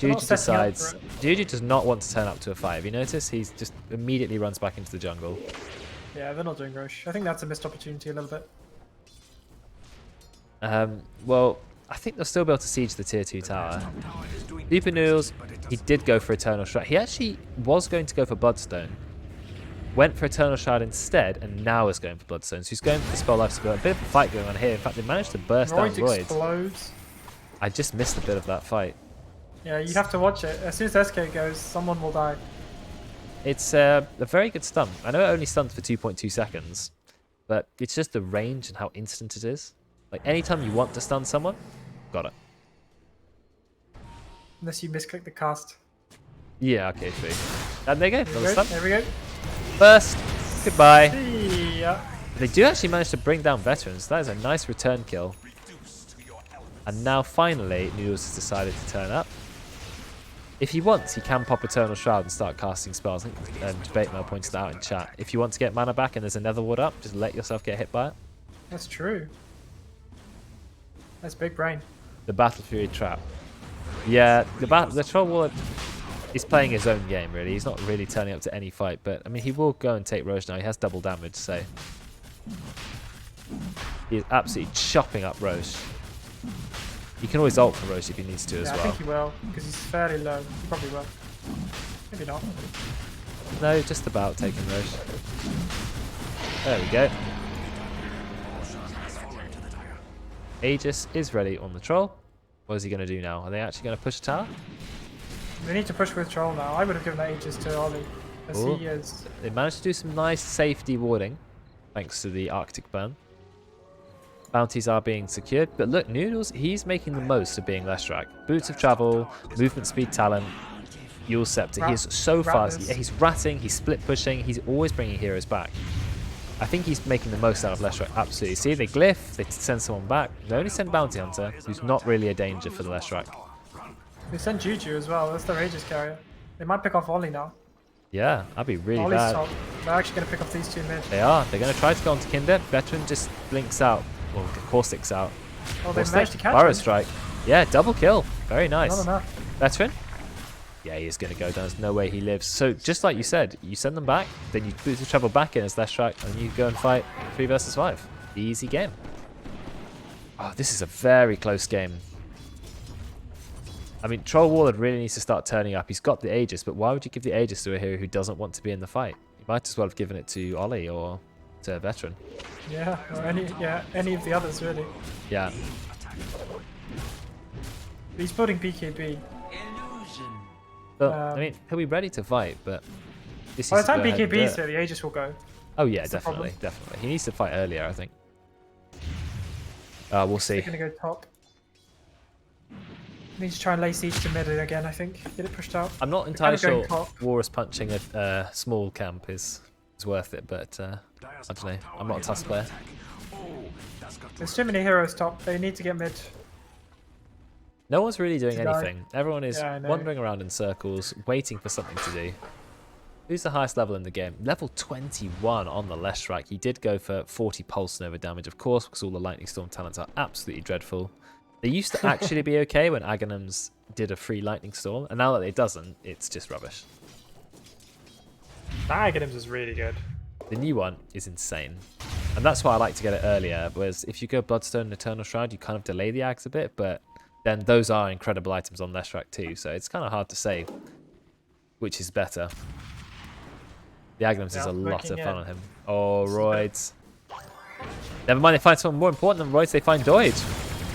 They're not Juju setting up decides... for it. Juju does not want to turn up to a 5. You notice? He's just immediately runs back into the jungle. Yeah, they're not doing Roche. I think that's a missed opportunity a little bit. Well, I think they'll still be able to siege the tier 2 tower. Super Noodles, he did go for Eternal Shroud. He actually was going to go for Bloodstone. Went for Eternal Shroud instead, and now is going for Bloodstone. So he's going for the spell life skill. A bit of a fight going on here. In fact, they managed to burst down Roid Roid. explodes. I just missed a bit of that fight. Yeah, you have to watch it. As soon as SK goes, someone will die. It's a very good stun. I know it only stuns for 2.2 seconds, but it's just the range and how instant it is. Like, anytime you want to stun someone, got it. Unless you misclick the cast. Yeah, okay, true. And there you go. There Another we go. stun. There we go. First, goodbye. See ya. They do actually manage to bring down veterans. That is a nice return kill. And now, finally, Noodles has decided to turn up. If he wants, he can pop Eternal Shroud and start casting spells. I think Debatemail pointed that out in chat. If you want to get mana back and there's another ward up, just let yourself get hit by it. That's true. That's big brain. The Battle Fury trap. Yeah, the Troll Warlord is playing his own game, really. He's not really turning up to any fight, but I mean, he will go and take Roche now. He has double damage, so he is absolutely chopping up Roche. He can always ult for Roche if he needs to as well. I think he will, because he's fairly low. He probably will. Maybe not. No, just about taking Roche. There we go. Aegis is ready on the Troll. What is he going to do now? Are they actually going to push a tower? They need to push with Troll now. I would have given that Aegis to Ollie, as Ooh. he is. They managed to do some nice safety warding, thanks to the Arctic burn. Bounties are being secured, but look, Noodles, he's making the most of being Leshrac. Boots of travel, movement speed talent, Yule Scepter. He is so fast. Yeah, he's ratting, he's split pushing, he's always bringing heroes back. I think he's making the most out of Leshrac, absolutely. See, they glyph, they send someone back. They only send Bounty Hunter, who's not really a danger for the Leshrac. They send Juju as well, that's their Aegis carrier. They might pick off Ollie now. Yeah, that'd be really Ollie's bad. top. They're actually going to pick off these two mid. They are. They're going to try to go onto Kinder. Veteran just blinks out. Well, Caustic's out. Oh, they managed to catch Burrow him. Strike. Yeah, double kill. Very nice. Not enough. Veteran? Yeah, he is going to go down. There's no way he lives. So, just like you said, you send them back, then you boost the travel back in as Leshrac, and you go and fight 3 versus 5. Easy game. Oh, this is a very close game. I mean, Troll Warlord really needs to start turning up. He's got the Aegis, but why would you give the Aegis to a hero who doesn't want to be in the fight? You might as well have given it to Ollie or to a Veteran. Yeah, or any of the others, really. Yeah. He's building BKB. But, I mean, he'll be ready to fight, but this By is the time go ahead and do BKB's it. here, the Aegis will go. Oh yeah, That's the definitely, problem. definitely. He needs to fight earlier, I think. We'll see. They're going to go top. Needs to try and lay siege to mid again, I think. Get it pushed out. I'm not They're entirely kind of sure going top. Walrus punching a small camp is worth it, but I don't know. I'm not a Tusk player. There's too many heroes top. They need to get mid. No one's really doing To die. anything. Everyone is Yeah, I know. wandering around in circles, waiting for something to do. Who's the highest level in the game? Level 21 on the Leshrac. He did go for 40 Pulse Nova damage, of course, because all the Lightning Storm talents are absolutely dreadful. They used to actually be okay when Aghanim's did a free Lightning Storm, and now that it doesn't, it's just rubbish. That Aghanim's is really good. The new one is insane. And that's why I like to get it earlier, whereas if you go Bloodstone and Eternal Shroud, you kind of delay the Ags a bit, but then those are incredible items on Leshrac too, so it's kind of hard to say which is better. The Aghanim's is a lot of fun on him. Oh, Roids. Never mind, they find someone more important than Roids, they find Doid.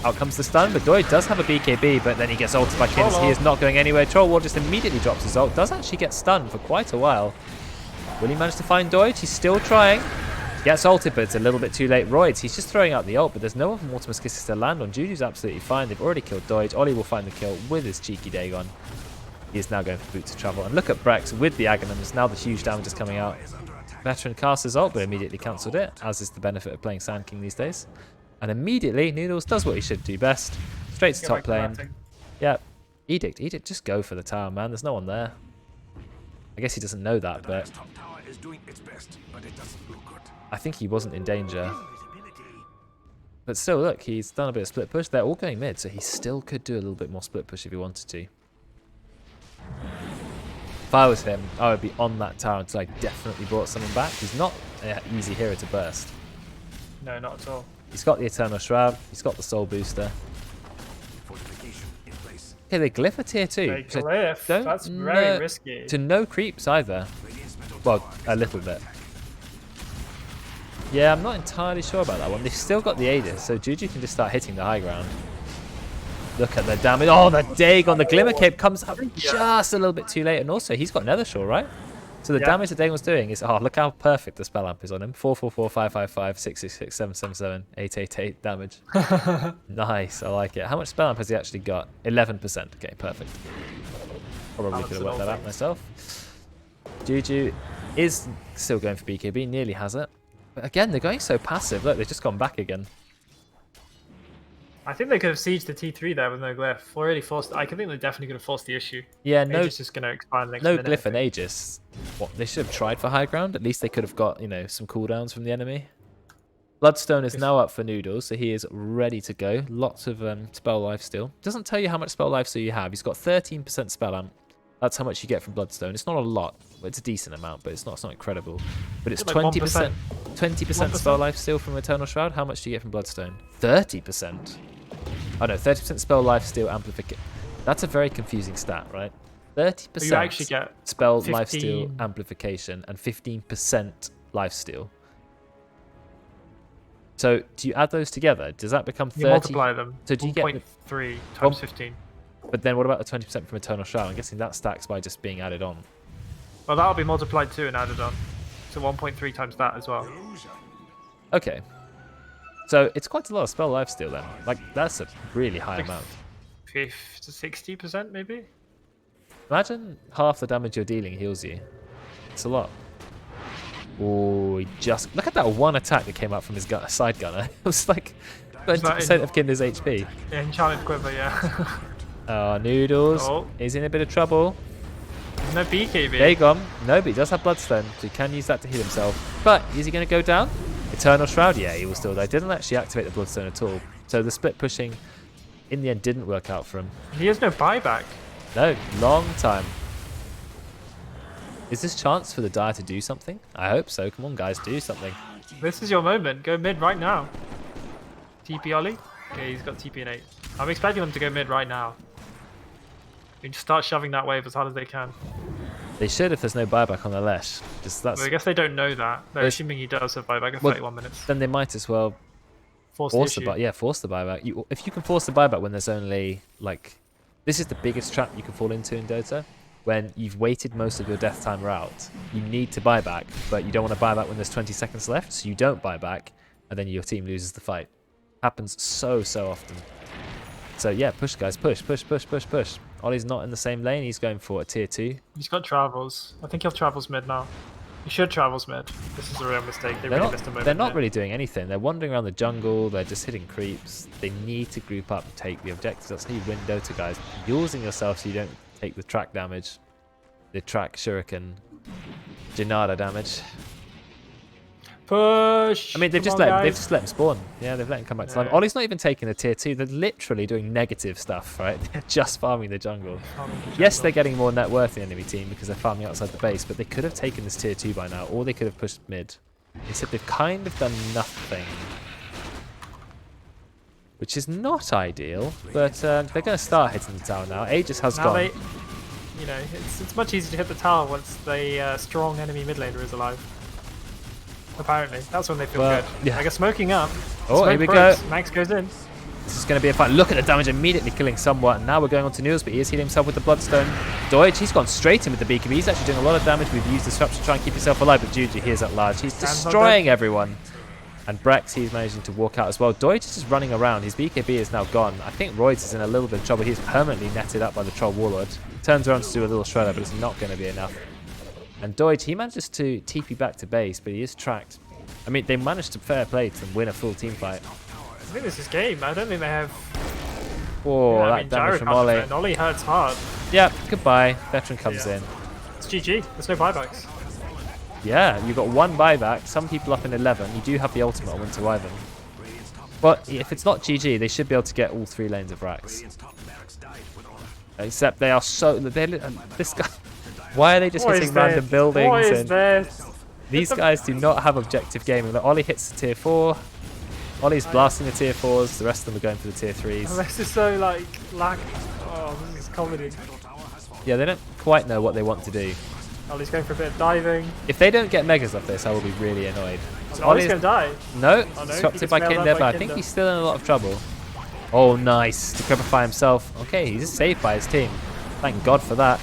Out comes the stun, but Doid does have a BKB, but then he gets ulted by Kins. He is not going anywhere. Troll War just immediately drops his ult. Does actually get stunned for quite a while. Will he manage to find Doid? He's still trying. Gets ulted, but it's a little bit too late. Roids, he's just throwing out the ult, but there's no other Mortimer's Kisses to land on. Juju's absolutely fine. They've already killed Doid. Ollie will find the kill with his cheeky Dagon. He is now going for Boots of Travel. And look at Brex with the Aghanims. Now the huge damage is coming out. Veteran casts his ult, but immediately cancelled it, as is the benefit of playing Sand King these days. And immediately, Noodles does what he should do best. Straight to top lane. Yeah. Edict, just go for the tower, man. There's no one there. I guess he doesn't know that, but I think he wasn't in danger. But still, look, he's done a bit of split push. They're all going mid, so he still could do a little bit more split push if he wanted to. If I was him, I would be on that tower until I definitely brought someone back. He's not an easy hero to burst. No, not at all. He's got the Eternal Shroud. He's got the Soul Booster. Okay, they glyph a tier 2. They so glyph. don't That's very know- risky. To no creeps either. Well, a little bit. Yeah, I'm not entirely sure about that one. They've still got the Aegis, so Juju can just start hitting the high ground. Look at the damage. Oh, the Dagon, the Glimmer Cape comes up just a little bit too late. And also, he's got Nethershore, right? So the damage that Dagon's doing is, oh, look how perfect the spell amp is on him. 444, 555, 666, 777, 888 damage. Nice, I like it. How much spell amp has he actually got? 11%. Okay, perfect. Probably could have worked that out myself. Juju is still going for BKB, nearly has it. But again, they're going so passive. Look, they've just gone back again. I think they could have sieged the T3 there with no glyph. Already forced. I think they definitely could have forced the issue. Yeah, no, Aegis is going to expand next no minute, glyph I and think. Aegis. What, they should have tried for high ground. At least they could have got, you know, some cooldowns from the enemy. Bloodstone is now up for Noodles, so he is ready to go. Lots of spell life steal. Doesn't tell you how much spell life steal you have. He's got 13% spell amp. That's how much you get from Bloodstone. It's not a lot. Well, it's a decent amount, but it's not incredible. But it's 20%. 20% spell life steal from Eternal Shroud. How much do you get from Bloodstone? 30%. Oh no, 30% spell life steal amplification. That's a very confusing stat, right? 30% You actually get spell 15. life steal amplification and 15% life steal. So do you add those together? Does that become 30? You multiply them. So do you get 1.3 times 15. But then what about the 20% from Eternal Shroud? I'm guessing that stacks by just being added on. Well, that'll be multiplied too and added on. So 1.3 times that as well. Okay. So it's quite a lot of spell life steal then. Like, that's a really high amount. 50 to 60% maybe? Imagine half the damage you're dealing heals you. It's a lot. Oh, he just... Look at that one attack that came out from his side gunner. It was like 20% of Kinder's HP. Yeah, enchanted quiver, yeah. Oh, Noodles. Oh. He's in a bit of trouble. No BKB. There you go. No, but he does have Bloodstone, so he can use that to heal himself. But is he going to go down? Eternal Shroud? Yeah, he will still die. Didn't actually activate the Bloodstone at all. So the split pushing, in the end, didn't work out for him. He has no buyback. No, long time. Is this chance for the Dire to do something? I hope so. Come on, guys, do something. This is your moment. Go mid right now. TP Ollie? Okay, he's got TP in 8. I'm expecting them to go mid right now. You just start shoving that wave as hard as they can. They should if there's no buyback on the Lesh. Just that's. Well, I guess they don't know that. They're assuming he does have buyback at 31 minutes. Then they might as well Force the buyback. If you can force the buyback when there's only like, this is the biggest trap you can fall into in Dota. When you've waited most of your death timer out, you need to buy back, but you don't want to buy back when there's 20 seconds left, so you don't buy back, and then your team loses the fight. Happens so often. So yeah, push guys, push. Ollie's not in the same lane, he's going for a tier 2. He's got travels. I think he'll travels mid now. He should travels mid. This is a real mistake. They really missed a moment. They're not really doing anything. They're wandering around the jungle, they're just hitting creeps. They need to group up and take the objectives. That's how you win Dota, guys. Using yourself so you don't take the track damage. The track shuriken Janada damage. Push! I mean, they've just let him spawn. Yeah, they've let him come back to life. Ollie's not even taking the tier 2. They're literally doing negative stuff, right? They're just farming the jungle. Yes, they're getting more net worth in the enemy team because they're farming outside the base, but they could have taken this tier 2 by now, or they could have pushed mid. Instead, they've kind of done nothing, which is not ideal, but they're going to start hitting the tower now. Aegis has gone. You know, it's much easier to hit the tower once the strong enemy mid laner is alive. Apparently, that's when they feel good. Yeah. Like a smoking up. Oh, here we go. Max goes in. This is going to be a fight. Look at the damage immediately killing someone. And now we're going on to Niels, but he is healing himself with the Bloodstone. Deutsch, he's gone straight in with the BKB. He's actually doing a lot of damage. We've used Disrupt to try and keep himself alive, but Juju, he is at large. He's destroying everyone. And Brex, he's managing to walk out as well. Deutsch is just running around. His BKB is now gone. I think Royds is in a little bit of trouble. He's permanently netted up by the Troll Warlord. Turns around to do a little shredder, but it's not going to be enough. And Deutsch, he manages to TP back to base, but he is tracked. I mean, they managed to fair play to win a full team fight. I think this is game. I don't think they have... Oh, yeah, that damage from Ollie. Ollie hurts hard. Yeah, goodbye. Veteran comes in. It's GG. There's no buybacks. Yeah, you got one buyback. Some people up in 11. You do have the ultimate on Winter Wyvern. But if it's not GG, they should be able to get all 3 lanes of racks. Except they are so... This guy... Why are they just hitting random buildings? What is this? These guys do not have objective gaming. Like, Ollie hits the tier 4. Ollie's blasting the tier 4s. The rest of them are going for the tier 3s. This is so like lag. Oh, this is comedy. Yeah, they don't quite know what they want to do. Ollie's going for a bit of diving. If they don't get megas off this, I will be really annoyed. So Ollie's going to die. No, disrupted by Kinder, but I think he's still in a lot of trouble. Oh, nice. To cripify himself. Okay, he's saved by his team. Thank God for that.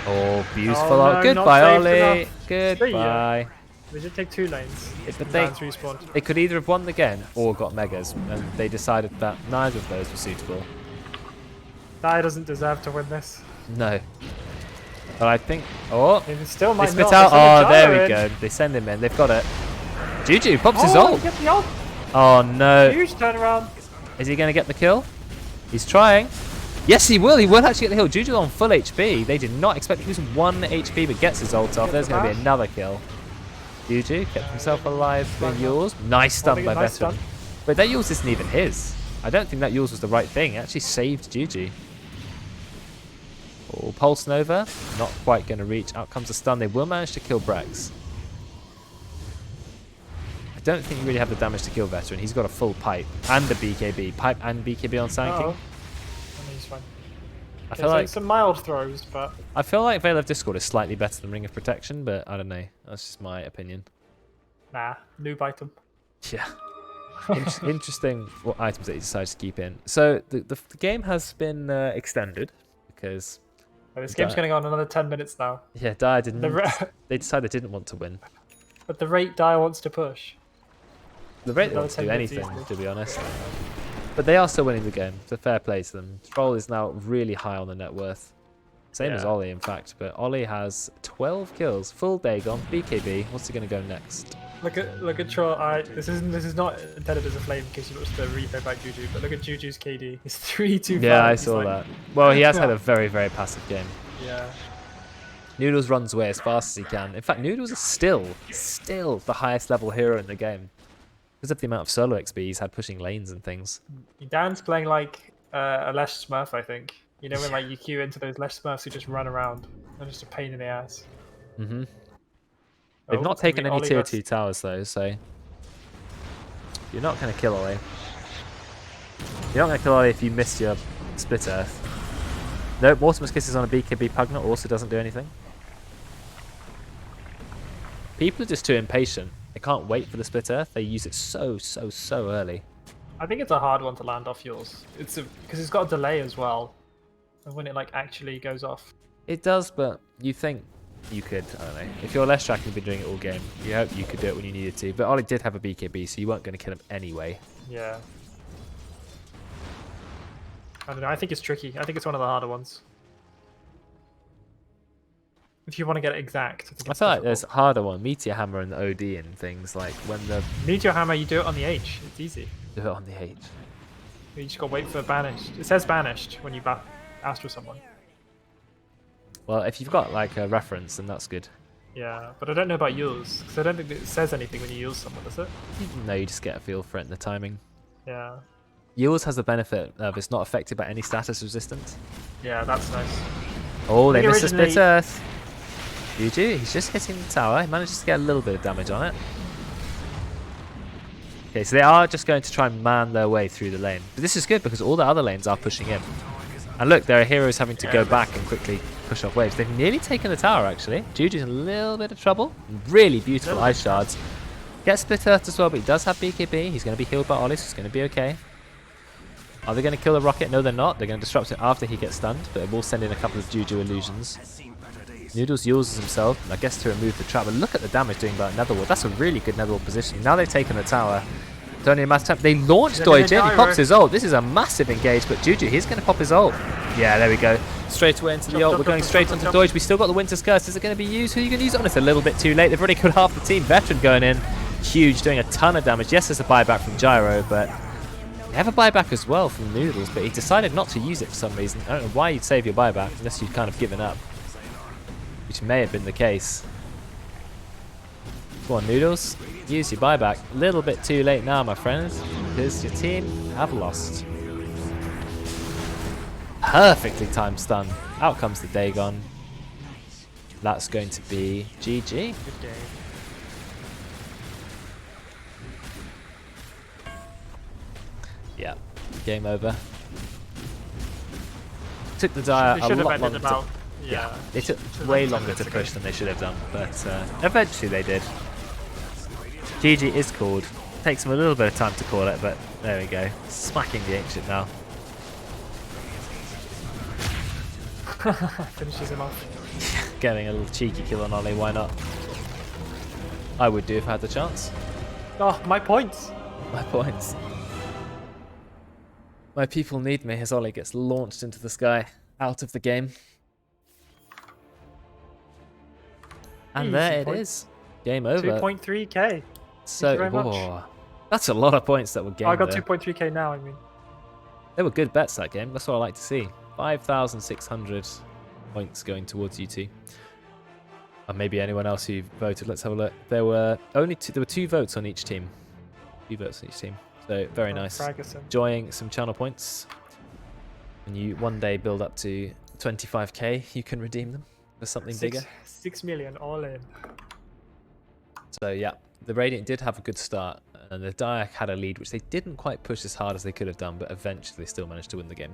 Oh, beautiful. Oh, no, goodbye, Ollie. Goodbye. They did take 2 lanes. But they could either have won the game or got megas, and they decided that neither of those were suitable. Dire doesn't deserve to win this. No. But I think... Oh, they still might spit out. Oh, there we go. They send him in. They've got it. Juju pops his ult. Oh, no. Huge turnaround. Is he going to get the kill? He's trying. Yes, he will. He will actually get the kill. Juju's on full HP. They did not expect he was 1 HP, but gets his ult off. There's going to be another kill. Juju kept himself alive in yours. Nice stun by Nice Veteran. stun. But that yours isn't even his. I don't think that yours was the right thing. It actually saved Juju. Oh, Pulse Nova. Not quite going to reach. Out comes a stun. They will manage to kill Brex. I don't think you really have the damage to kill Veteran. He's got a full pipe and a BKB. Pipe and BKB on Sand King. He's fine. I feel like some mild throws, but I feel like Veil of Discord is slightly better than Ring of Protection, but I don't know. That's just my opinion. nah, noob item. Yeah. Interesting what items that he decides to keep in. So the game has been extended because This game's going on another 10 minutes now. yeah, Dire didn't. The They decided they didn't want to win. But the rate Dire wants to push. The rate they Another want to 10 do minutes anything, easily. to be honest. But they are still winning the game. So fair play to them. Troll is now really high on the net worth. Same as Yeah. Ollie, in fact. But Ollie has 12 kills, full Dagon, BKB. What's he going to go next? Look at Troll. This is not intended as a flame in case you watch the replay by Juju. But look at Juju's KD. He's 3-2-5. Yeah, I He's saw like- that. Well, he has had a very, very passive game. Yeah. Noodles runs away as fast as he can. In fact, Noodles is still the highest level hero in the game. Because of the amount of solo XP he's had pushing lanes and things. Dan's playing like a Lesh Smurf, I think. You know when like you queue into those Lesh Smurfs who just run around. They're just a pain in the ass. Mm-hmm. They've Oh, not taken any Ollie tier got- 2 towers though, so you're not going to kill Ollie. You're not going to kill Ollie if you miss your Split Earth. Nope, Mortimer's Kiss is on a BKB Pugna, also doesn't do anything. People are just too impatient. They can't wait for the Split Earth. They use it so early. I think it's a hard one to land off yours. Because it's got a delay as well. And when it like actually goes off. It does, but you think you could, I don't know. If you're less track and you've been doing it all game, you hope you could do it when you needed to. But Ollie did have a BKB, so you weren't going to kill him anyway. Yeah. I don't know. I think it's tricky. I think it's one of the harder ones. If you want to get it exact. I feel like there's a harder one. Meteor Hammer and the OD and things like when the Meteor Hammer, you do it on the H. It's easy. do it on the H. You just gotta wait for banished. It says banished when you Astro someone. Well, if you've got like a reference, then that's good. Yeah, but I don't know about yours. Because I don't think it says anything when you use someone, does it? No, you just get a feel for it and the timing. Yeah. Yours has the benefit of it's not affected by any status resistance. Yeah, that's nice. Oh, they think missed the Split originally- Earth. Juju, he's just hitting the tower. He manages to get a little bit of damage on it. Okay, so they are just going to try and man their way through the lane. But this is good because all the other lanes are pushing in. And look, there are heroes having to go back and quickly push off waves. They've nearly taken the tower, actually. Juju's in a little bit of trouble. Really beautiful ice shards. Gets Split Earth as well, but he does have BKB. He's going to be healed by Ollie, so it's going to be okay. Are they going to kill the rocket? No, they're not. They're going to disrupt it after he gets stunned, but it will send in a couple of Juju illusions. Noodles uses himself, I guess, to remove the trap. But look at the damage doing by Netherworld. That's a really good Netherworld position. Now they've taken the tower. It's only a matter of time. They launched Doige in. He pops his ult. This is a massive engage, but Juju, he's going to pop his ult. Yeah, there we go. Straight away into the ult. We're going straight onto Doige. We still got the Winter's Curse. Is it going to be used? Who are you going to use it on? It's a little bit too late. They've already killed half the team. Veteran going in. Huge, doing a ton of damage. Yes, there's a buyback from Gyro, but they have a buyback as well from Noodles, but he decided not to use it for some reason. I don't know why you'd save your buyback unless you'd kind of given up, which may have been the case. Go on, Noodles. Use your buyback. A little bit too late now, my friends, because your team have lost. Perfectly timed stun. Out comes the Dagon. That's going to be GG. Good game. Yeah, game over. Took the Dire They a should have lot ended longer. about. Yeah, they took Should've way ended longer 10 to minutes push ago. than they should have done, but eventually they did. GG is called. Takes them a little bit of time to call it, but there we go. Smacking the Ancient now. Finishes him off. Getting a little cheeky kill on Ollie, why not? I would do if I had the chance. Oh, my points. My points. My people need me as Ollie gets launched into the sky, out of the game. And Easy there it points. is. Game over. 2.3k. So, very much. whoa, that's a lot of points that were gained. I got there. 2.3k now, I mean. They were good bets that game. That's what I like to see. 5,600 points going towards you two. And maybe anyone else who voted. Let's have a look. There were two votes on each team. 2 votes on each team. So very nice. Ferguson. Enjoying some channel points. When you one day build up to 25k, you can redeem them for something bigger. 6 million all in. So yeah, the Radiant did have a good start, and the Diac had a lead, which they didn't quite push as hard as they could have done, but eventually they still managed to win the game.